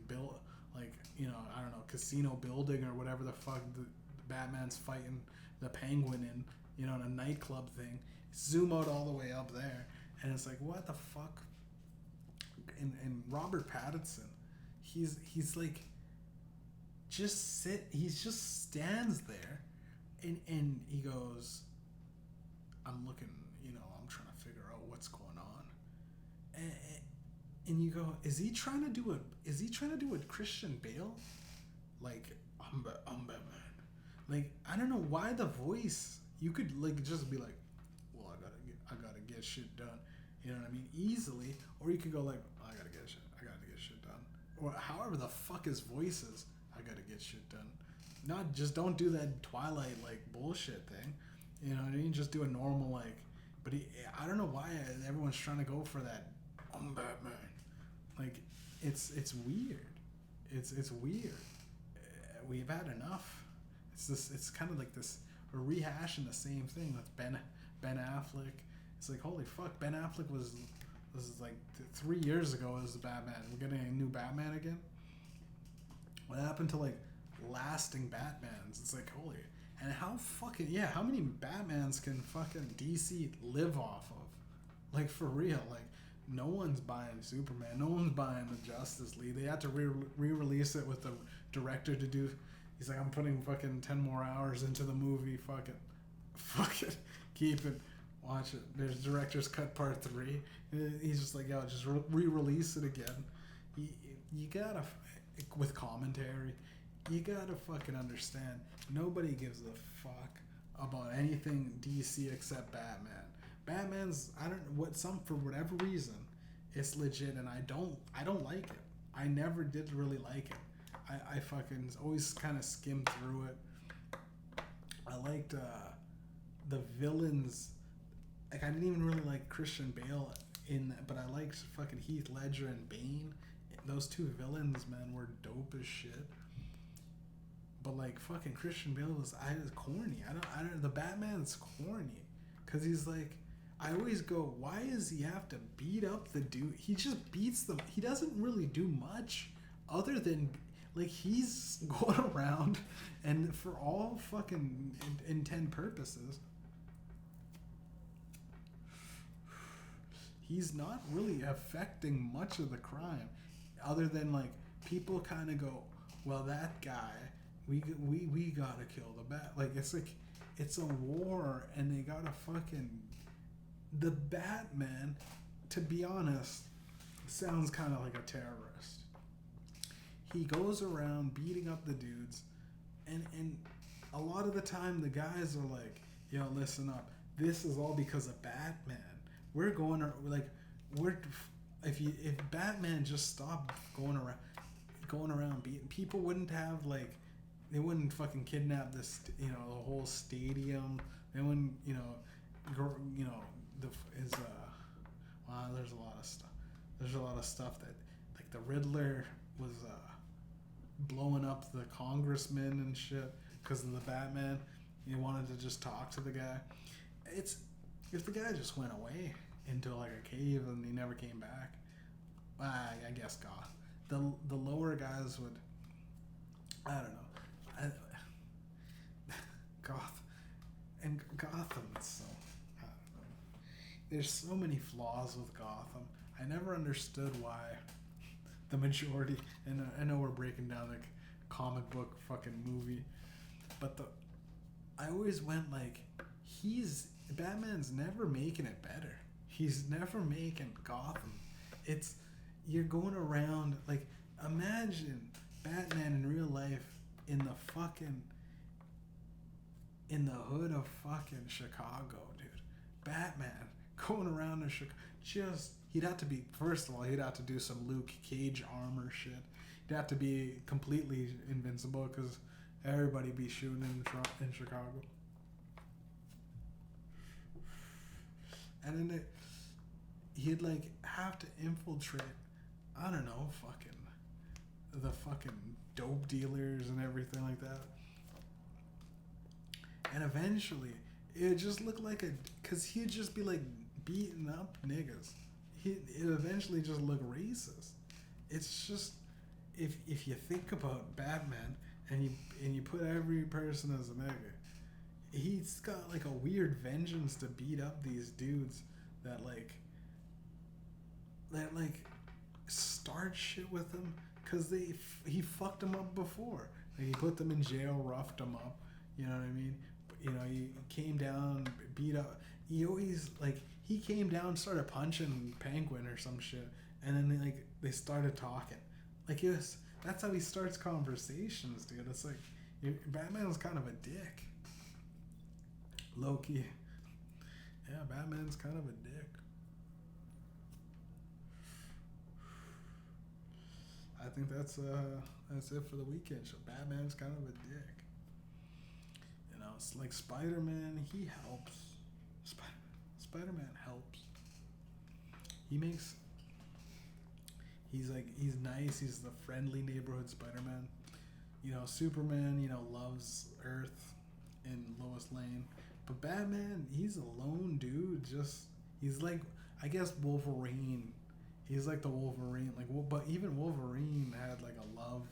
build, like, you know, I don't know, casino building or whatever the fuck the Batman's fighting the Penguin in, you know, in a nightclub thing. Zoom out all the way up there, and it's like, what the fuck? And Robert Pattinson, he's like, he just stands there, and he goes, I'm looking, you know, I'm trying to figure out what's going on, and you go, is he trying to do a Christian Bale, like I'm Batman? Like, I don't know why the voice. You could like just be like, well, I gotta get shit done. You know what I mean? Easily. Or you could go like, I gotta get shit done. Or however the fuck his voice is, I gotta get shit done. Not just, don't do that Twilight like bullshit thing. You know what I mean? Just do a normal like. But I don't know why everyone's trying to go for that. I'm Batman. Like, it's weird. It's weird. We've had enough. It's kind of like this, we're rehashing the same thing with Ben Affleck. It's like, holy fuck, Ben Affleck was like 3 years ago as the Batman. We're getting a new Batman again. What happened to like lasting Batmans? It's like, holy, and how many Batmans can fucking DC live off of? Like, for real, like no one's buying Superman, no one's buying the Justice League. They had to re-release it with the director to do. He's like, I'm putting fucking 10 more hours into the movie. Fuck it, keep it, watch it. There's director's cut part 3. He's just like, yo, just re-release it again. You gotta, with commentary, you gotta fucking understand. Nobody gives a fuck about anything DC except Batman. Batman's, for whatever reason, it's legit, and I don't like it. I never did really like it. I fucking always kind of skimmed through it. I liked the villains. Like, I didn't even really like Christian Bale in that, but I liked fucking Heath Ledger and Bane. Those two villains, man, were dope as shit. But like fucking Christian Bale was corny. I don't. The Batman's corny, cause he's like, I always go, why does he have to beat up the dude? He just beats them. He doesn't really do much other than, like, he's going around, and for all fucking intent purposes, he's not really affecting much of the crime, other than like people kind of go, well, that guy, we gotta kill the bat. Like, it's like, it's a war, and they gotta fucking, the Batman, to be honest, sounds kind of like a terrorist. He goes around beating up the dudes, and a lot of the time the guys are like, yo, listen up, this is all because of Batman. If Batman just stopped going around beating, people wouldn't have, like, they wouldn't fucking kidnap this, you know, the whole stadium. They wouldn't, you know, there's a lot of stuff. There's a lot of stuff that, like, the Riddler was blowing up the congressman and shit because of the Batman. He wanted to just talk to the guy. It's, if the guy just went away into like a cave and he never came back, I guess the lower guys would, I don't know. Gotham is so, I don't know. There's so many flaws with Gotham. I never understood why the majority, and I know we're breaking down like comic book fucking movie, but I always went like, Batman's never making it better. He's never making Gotham. You're going around, like, imagine Batman in real life in the hood of fucking Chicago, dude. Batman going around in Chicago, he'd have to be, first of all, he'd have to do some Luke Cage armor shit. He'd have to be completely invincible because everybody be shooting in Chicago. And then he'd like have to infiltrate, I don't know, the fucking dope dealers and everything like that. And eventually, it just looked like because he'd just be like beating up niggas. It eventually just looked racist. It's just, if you think about Batman and you put every person as a nigga, he's got like a weird vengeance to beat up these dudes that start shit with him because he fucked them up before. Like he put them in jail, roughed them up. You know what I mean? You know, he came down, beat up. He always he came down, started punching Penguin or some shit, and then they started talking. That's how he starts conversations, dude. It's like Batman's kind of a dick. Loki. Yeah, Batman's kind of a dick. I think that's it for the weekend show. Batman's kind of a dick. You know, it's like Spider-Man. He helps. Spider-Man helps. He's nice. He's the friendly neighborhood Spider-Man. You know, Superman, you know, loves Earth and Lois Lane. But Batman, he's a lone dude. He's like, I guess Wolverine. He's like the Wolverine. But even Wolverine had like a love.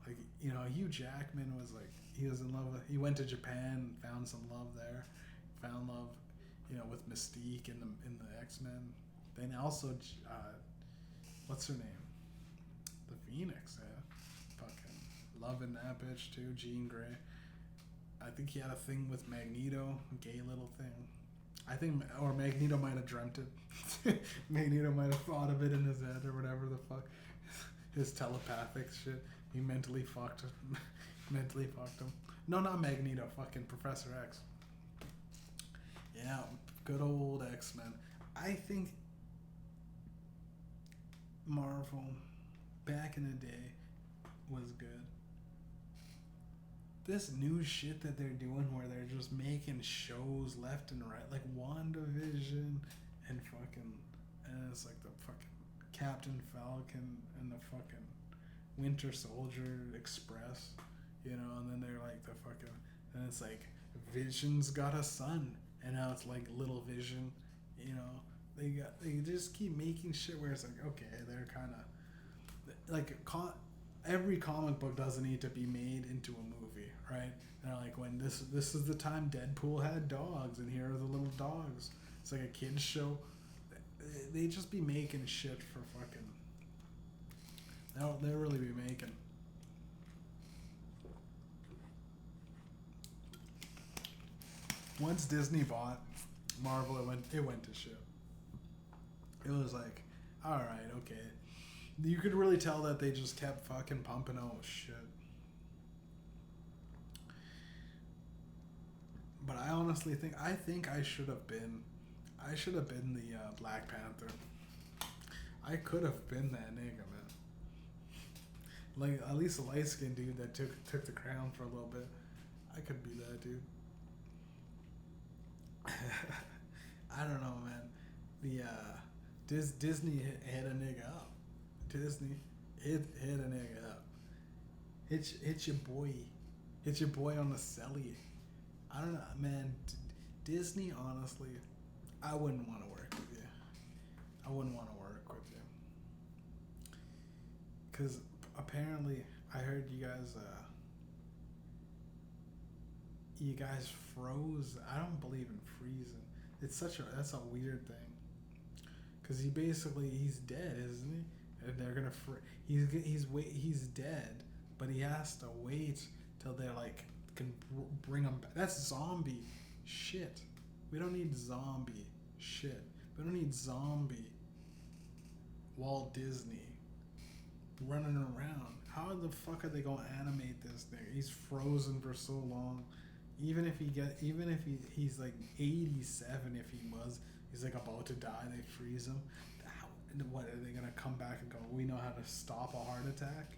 Like, you know, Hugh Jackman was like, he was in love with, he went to Japan, found some love there. Found love, you know, with Mystique in the X-Men. Then also, what's her name? The Phoenix, yeah. Fucking loving that bitch too, Jean Grey. I think he had a thing with Magneto, gay little thing. I think, or Magneto might have dreamt it. Magneto might have thought of it in his head or whatever the fuck. His telepathic shit. He mentally fucked him. No, not Magneto. Fucking Professor X. Yeah, good old X-Men. I think Marvel, back in the day, was good. This new shit that they're doing where they're just making shows left and right, like WandaVision and it's like the fucking Captain Falcon and the fucking Winter Soldier Express, you know, and then they're like and it's like Vision's got a son, and now it's like Little Vision, you know, they just keep making shit where it's like, okay, they're kind of like every comic book doesn't need to be made into a movie, right? And like when this is the time Deadpool had dogs, and here are the little dogs. It's like a kids show. They just be making shit for fucking. They'll really be making. Once Disney bought Marvel, it went to shit. It was like, all right, okay. You could really tell that they just kept fucking pumping out shit. But I honestly think I should have been the Black Panther. I could have been that nigga, man. Like at least a light skinned dude that took the crown for a little bit. I could be that dude. I don't know, man. The Disney hit a nigga up. Disney hit a nigga up. Hit your boy. Hit your boy on the celly. I don't know, man. Disney, honestly, I wouldn't want to work with you. I wouldn't want to work with you. Because apparently, I heard you guys froze. I don't believe in freezing. That's a weird thing. Because he's dead, isn't he? And they're gonna he's dead, but he has to wait till they're like can bring him back. That's zombie shit. We don't need zombie shit. We don't need zombie Walt Disney running around. How the fuck are they gonna animate this thing? He's frozen for so long. Even if he's like 87, if he's like about to die, they freeze him. what are they gonna come back and go? We know how to stop a heart attack,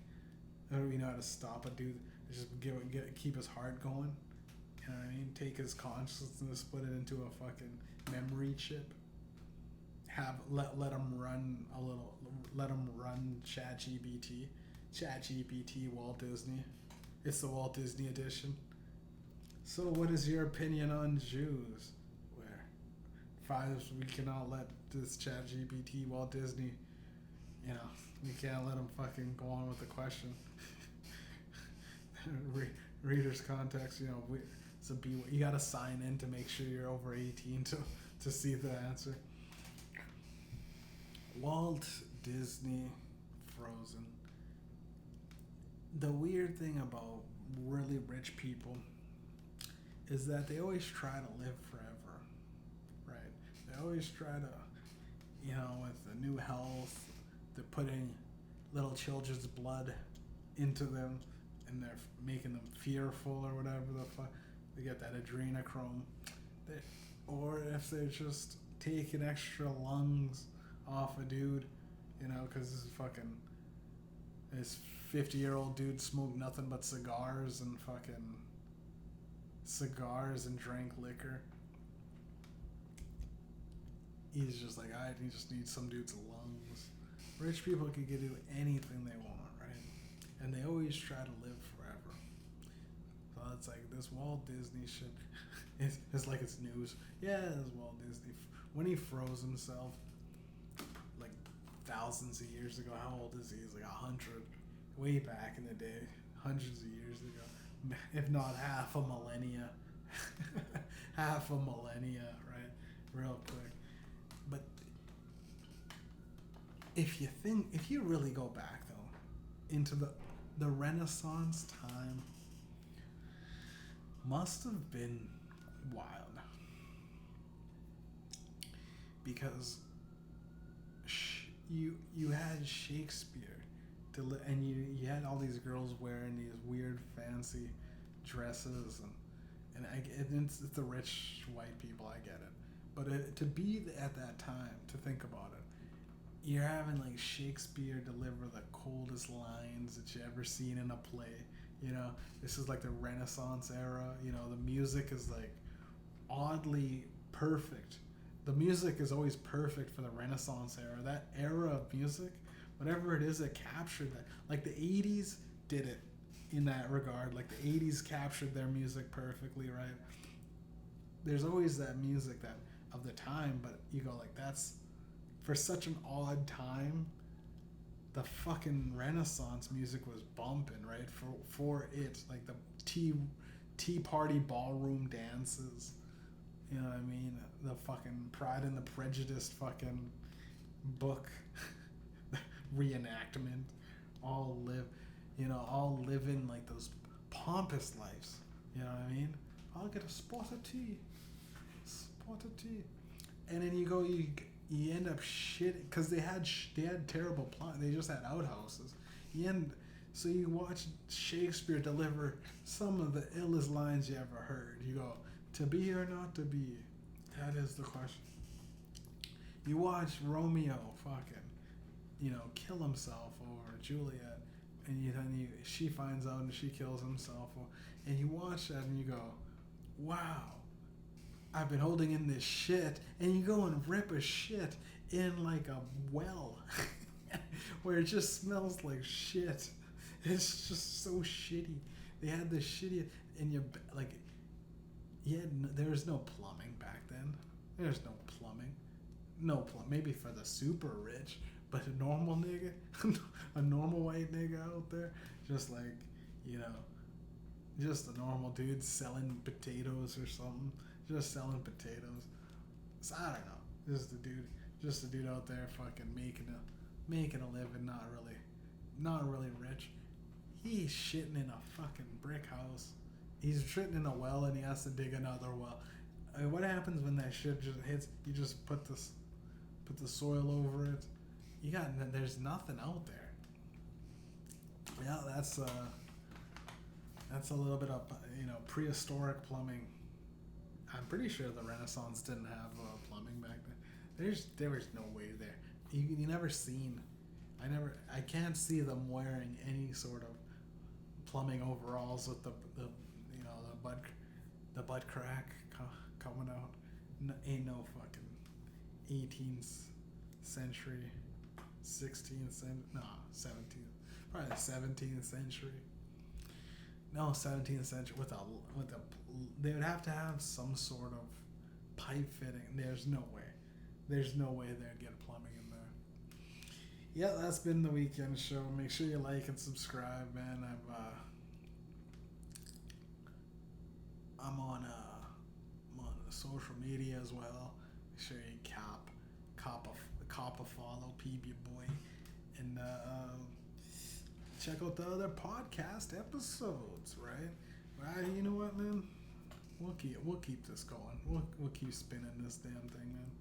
or we know how to stop a dude. Just keep his heart going. You know what I mean? Take his consciousness, put it into a fucking memory chip. Let him run a little. Let him run ChatGPT, Walt Disney. It's the Walt Disney edition. So, what is your opinion on Jews? We cannot let this ChatGPT, Walt Disney, we can't let him fucking go on with the question. Reader's context, you gotta sign in to make sure you're over 18 to see the answer. Walt Disney, Frozen. The weird thing about really rich people is that they always try to live forever. They always try to, with the new health, they're putting little children's blood into them, and they're making them fearful or whatever the fuck. They get that adrenochrome. Or if they're just taking extra lungs off a dude, because this 50-year-old dude smoked nothing but cigars and drank liquor. He's just like, he just needs some dude's lungs. Rich people can do anything they want, right? And they always try to live forever. So it's like this Walt Disney shit. It's like it's news. Yeah, it's Walt Disney. When he froze himself, like thousands of years ago, how old is he? He's like 100. Way back in the day, hundreds of years ago. If not half a millennia. Half a millennia, right? Real quick. But if you really go back though into the Renaissance time, must have been wild, because you had Shakespeare and you had all these girls wearing these weird fancy dresses and it's the rich white people, I get it. But to be at that time, to think about it, you're having like Shakespeare deliver the coldest lines that you ever seen in a play. This is like the Renaissance era. The music is like oddly perfect. The music is always perfect for the Renaissance era. That era of music, whatever it is, it captured that. Like the 80s did it in that regard. Like the 80s captured their music perfectly, right? There's always that music that of the time, but you go like, that's for such an odd time. The fucking Renaissance music was bumping, right? For it, like the tea party ballroom dances, you know what I mean? The fucking Pride and the Prejudice fucking book reenactment, all living like those pompous lives. You know what I mean? I'll get a spot of tea. And then you end up shit because they had terrible plot. They just had outhouses. So you watch Shakespeare deliver some of the illest lines you ever heard. You go, to be or not to be? That is the question. You watch Romeo kill himself over Juliet, and she finds out and she kills himself, and you watch that and you go, wow. I've been holding in this shit, and you go and rip a shit in like a well where it just smells like shit. It's just so shitty. They had this shitty, and there was no plumbing back then. There's no plumbing. Maybe for the super rich, but a normal nigga, a normal white nigga out there, just like, just a normal dude selling potatoes or something. Just selling potatoes. So I don't know. Just a dude out there fucking making a living, not really rich. He's shitting in a fucking brick house. He's shitting in a well and he has to dig another well. What happens when that shit just hits? You just put the soil over it. There's nothing out there. Yeah, that's a little bit of prehistoric plumbing. I'm pretty sure the Renaissance didn't have plumbing back then. There was no way there. you never seen. I can't see them wearing any sort of plumbing overalls with the you know the butt crack coming out. No, ain't no fucking 18th century, 16th century, no 17th, probably the 17th century. No, 17th century with a they would have to have some sort of pipe fitting. There's no way. There's no way they'd get plumbing in there. Yeah, that's been the weekend show. Make sure you like and subscribe, man. I'm on social media as well. Make sure you cop a follow, peep your boy, and check out the other podcast episodes, right? You know what, man? We'll keep this going. We'll keep spinning this damn thing, man.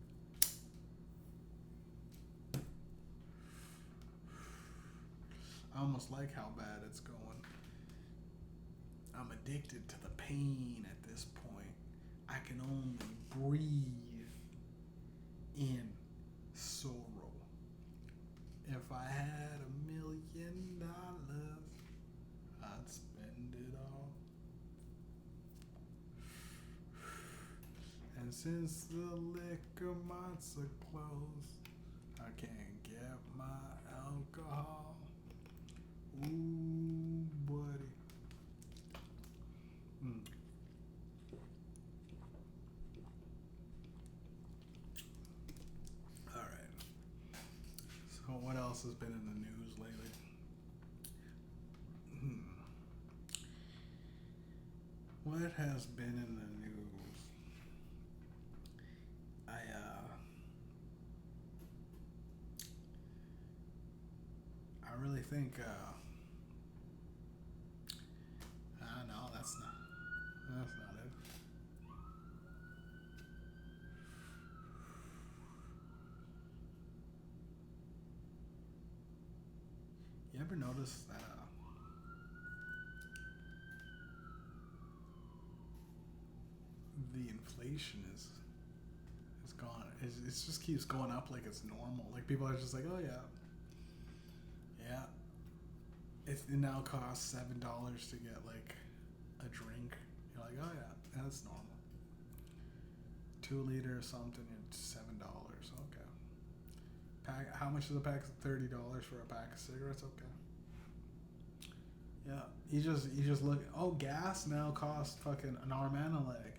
I almost like how bad it's going. I'm addicted to the pain at this point. I can only breathe in sorrow. If I had $1 million, I'd spend it all. And since the liquor marts are closed, I can't get my alcohol. Ooh, buddy. All right. So what else has been in the news lately? What has been in the news? I really think no, that's not it. You ever notice that the inflation is gone? It just keeps going up like it's normal. Like people are just like, oh yeah. It now costs $7 to get like a drink. You're like, oh yeah, that's normal. 2 liter or something, it's $7. Okay. How much is a pack? $30 for a pack of cigarettes. Okay. Yeah, you just look. Oh, gas now costs fucking an arm and a leg.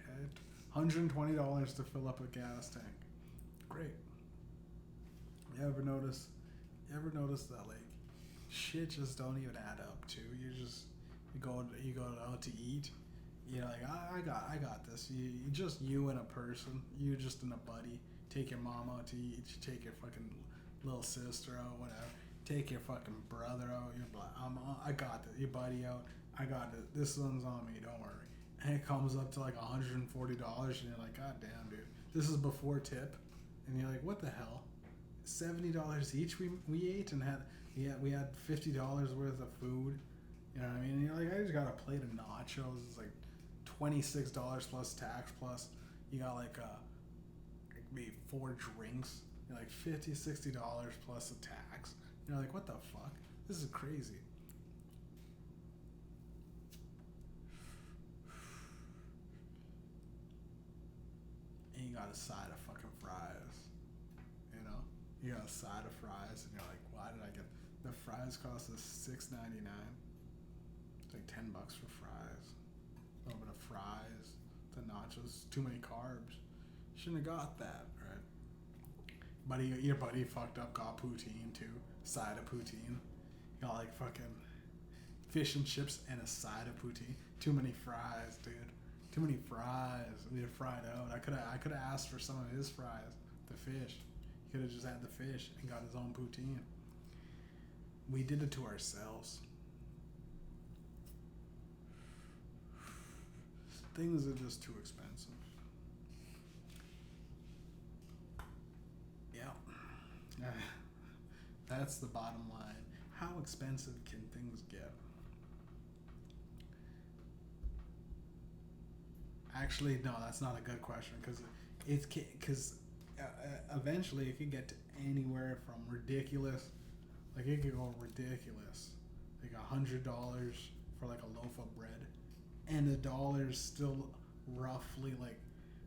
$120 to fill up a gas tank. Great. You ever notice that like shit just don't even add up too? You go out to eat. You're like, I got this. You and a person. You just and a buddy. Take your mom out to eat. You take your fucking little sister out, whatever. Take your fucking brother out. I got this. Your buddy out. I got it. This one's on me. Don't worry. And it comes up to like $140, and you're like, God damn, dude. This is before tip, and you're like, what the hell? $70 each we ate and we had $50 worth of food. You know what I mean? And you're like, I just got a plate of nachos. It's like $26 plus tax, plus you got like maybe 4 drinks. You're like $50-$60 plus the tax. You're like, what the fuck? This is crazy. And you got a side of fucking fries. You know? You got a side of fries, and you're like, why did I get... The fries cost us $6.99. It's like $10 for fries. A little bit of fries. The nachos. Too many carbs. Shouldn't have got that, right? Your buddy fucked up, got poutine too. Side of poutine. Got like fucking fish and chips and a side of poutine. Too many fries, dude. Too many fries. We had fried out. I could have asked for some of his fries. The fish. He could have just had the fish and got his own poutine. We did it to ourselves. Things are just too expensive. Yeah. That's the bottom line. How expensive can things get? Actually, no, that's not a good question because eventually it could get to anywhere from ridiculous, like it could go ridiculous, like $100 for like a loaf of bread, and $1 still roughly like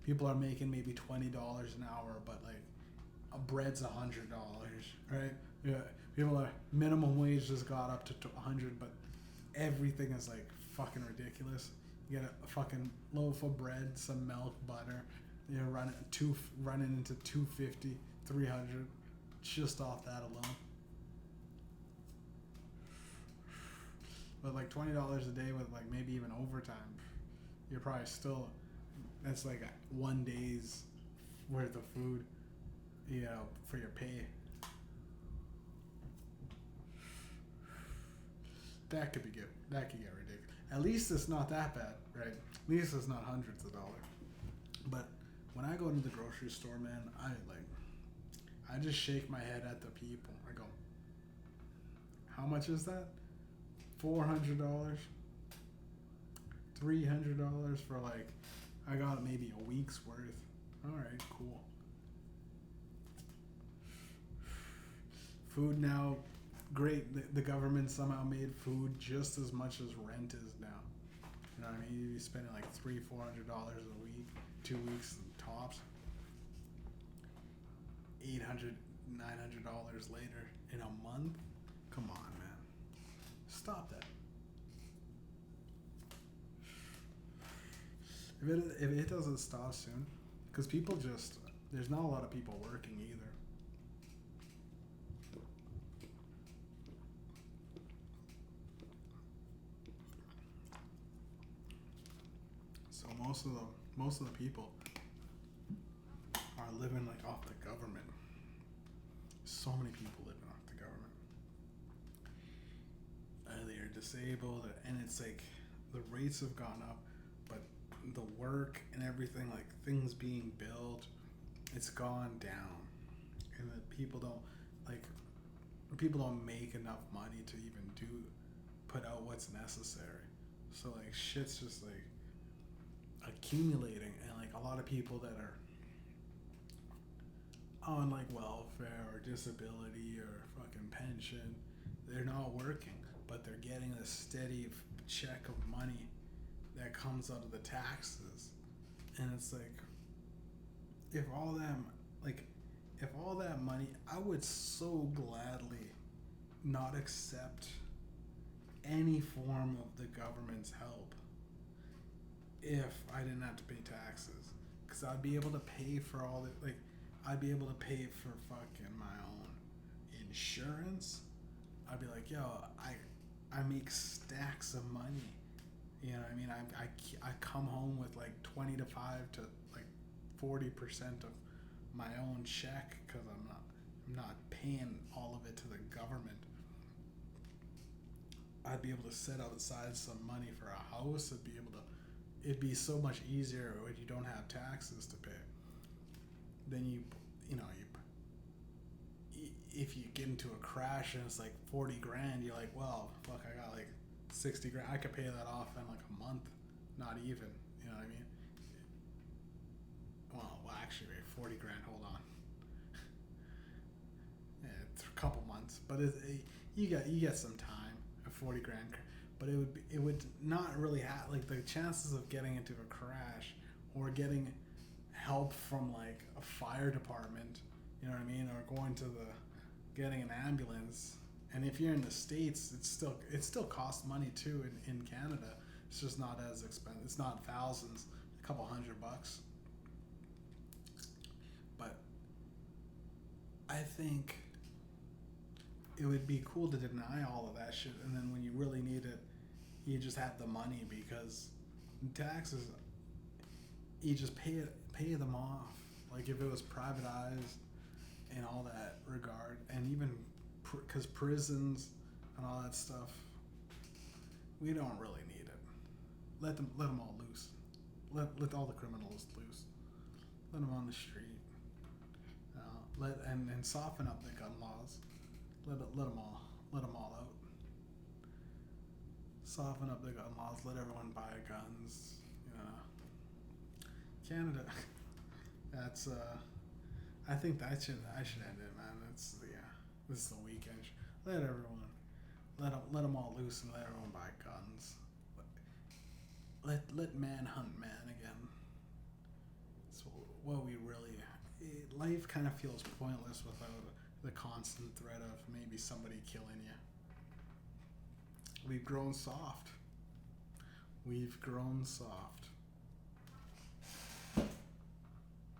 people are making maybe $20 an hour, but like a bread's $100, right? Yeah, people are minimum wage just got up to 100, but everything is like fucking ridiculous. You get a fucking loaf of bread, some milk, butter. You're running into 250, 300 just off that alone. But like $20 a day with like maybe even overtime, you're probably still, that's like 1 day's worth of food, you know, for your pay. That could be good. That could get ridiculous. At least it's not that bad, right? At least it's not hundreds of dollars. But when I go to the grocery store, man, I just shake my head at the people. I go, how much is that? $400? $300 for like, I got maybe a week's worth. All right, cool. Food now, great. The government somehow made food just as much as rent is now. You know what I mean? You'd be spending like $300-400 a week, 2 weeks tops. $800-900 later in a month. Come on, man. Stop that. If it doesn't stop soon, because people just, there's not a lot of people working either. So most of the people are living like off the government. So many people living off the government. They're disabled, and it's like the rates have gone up, but the work and everything, like things being built, it's gone down, and that people don't make enough money to even put out what's necessary. So like shit's just like accumulating, and like a lot of people that are on like welfare or disability or fucking pension, they're not working, but they're getting a steady check of money that comes out of the taxes. And it's like, if all that money, I would so gladly not accept any form of the government's help if I didn't have to pay taxes, because I'd be able to pay for all the, like, I'd be able to pay for fucking my own insurance. I'd be like, yo, I make stacks of money. You know what I mean? I come home with like 25 to like 40% of my own check, because I'm not paying all of it to the government. I'd be able to set aside some money for a house. It'd be so much easier when you don't have taxes to pay. Then if you get into a crash and it's like 40 grand, you're like, well, fuck, I got like 60 grand. I could pay that off in like a month, not even. You know what I mean? Well, actually, 40 grand. Hold on. Yeah, it's a couple months, but you get some time at 40 grand. But it would not really have, like, the chances of getting into a crash or getting help from like a fire department, you know what I mean, or going to getting an ambulance. And if you're in the States, it still costs money too in Canada. It's just not as expensive. It's not thousands, a couple $100. But I think it would be cool to deny all of that shit, and then when you really need it, you just have the money, because taxes, you just pay them off. Like if it was privatized and all that regard, and even because prisons and all that stuff, we don't really need it. Let them all loose. Let all the criminals loose. Let them on the street. And soften up the gun laws. Let them all out. Soften up the gun laws. Let everyone buy guns. You know, Canada. That's I think I should end it, man. It's this is the weekend. Let everyone, let them all loose and let everyone buy guns. Let man hunt man again. It's what we really. Life kind of feels pointless without the constant threat of maybe somebody killing you. We've grown soft. We've grown soft.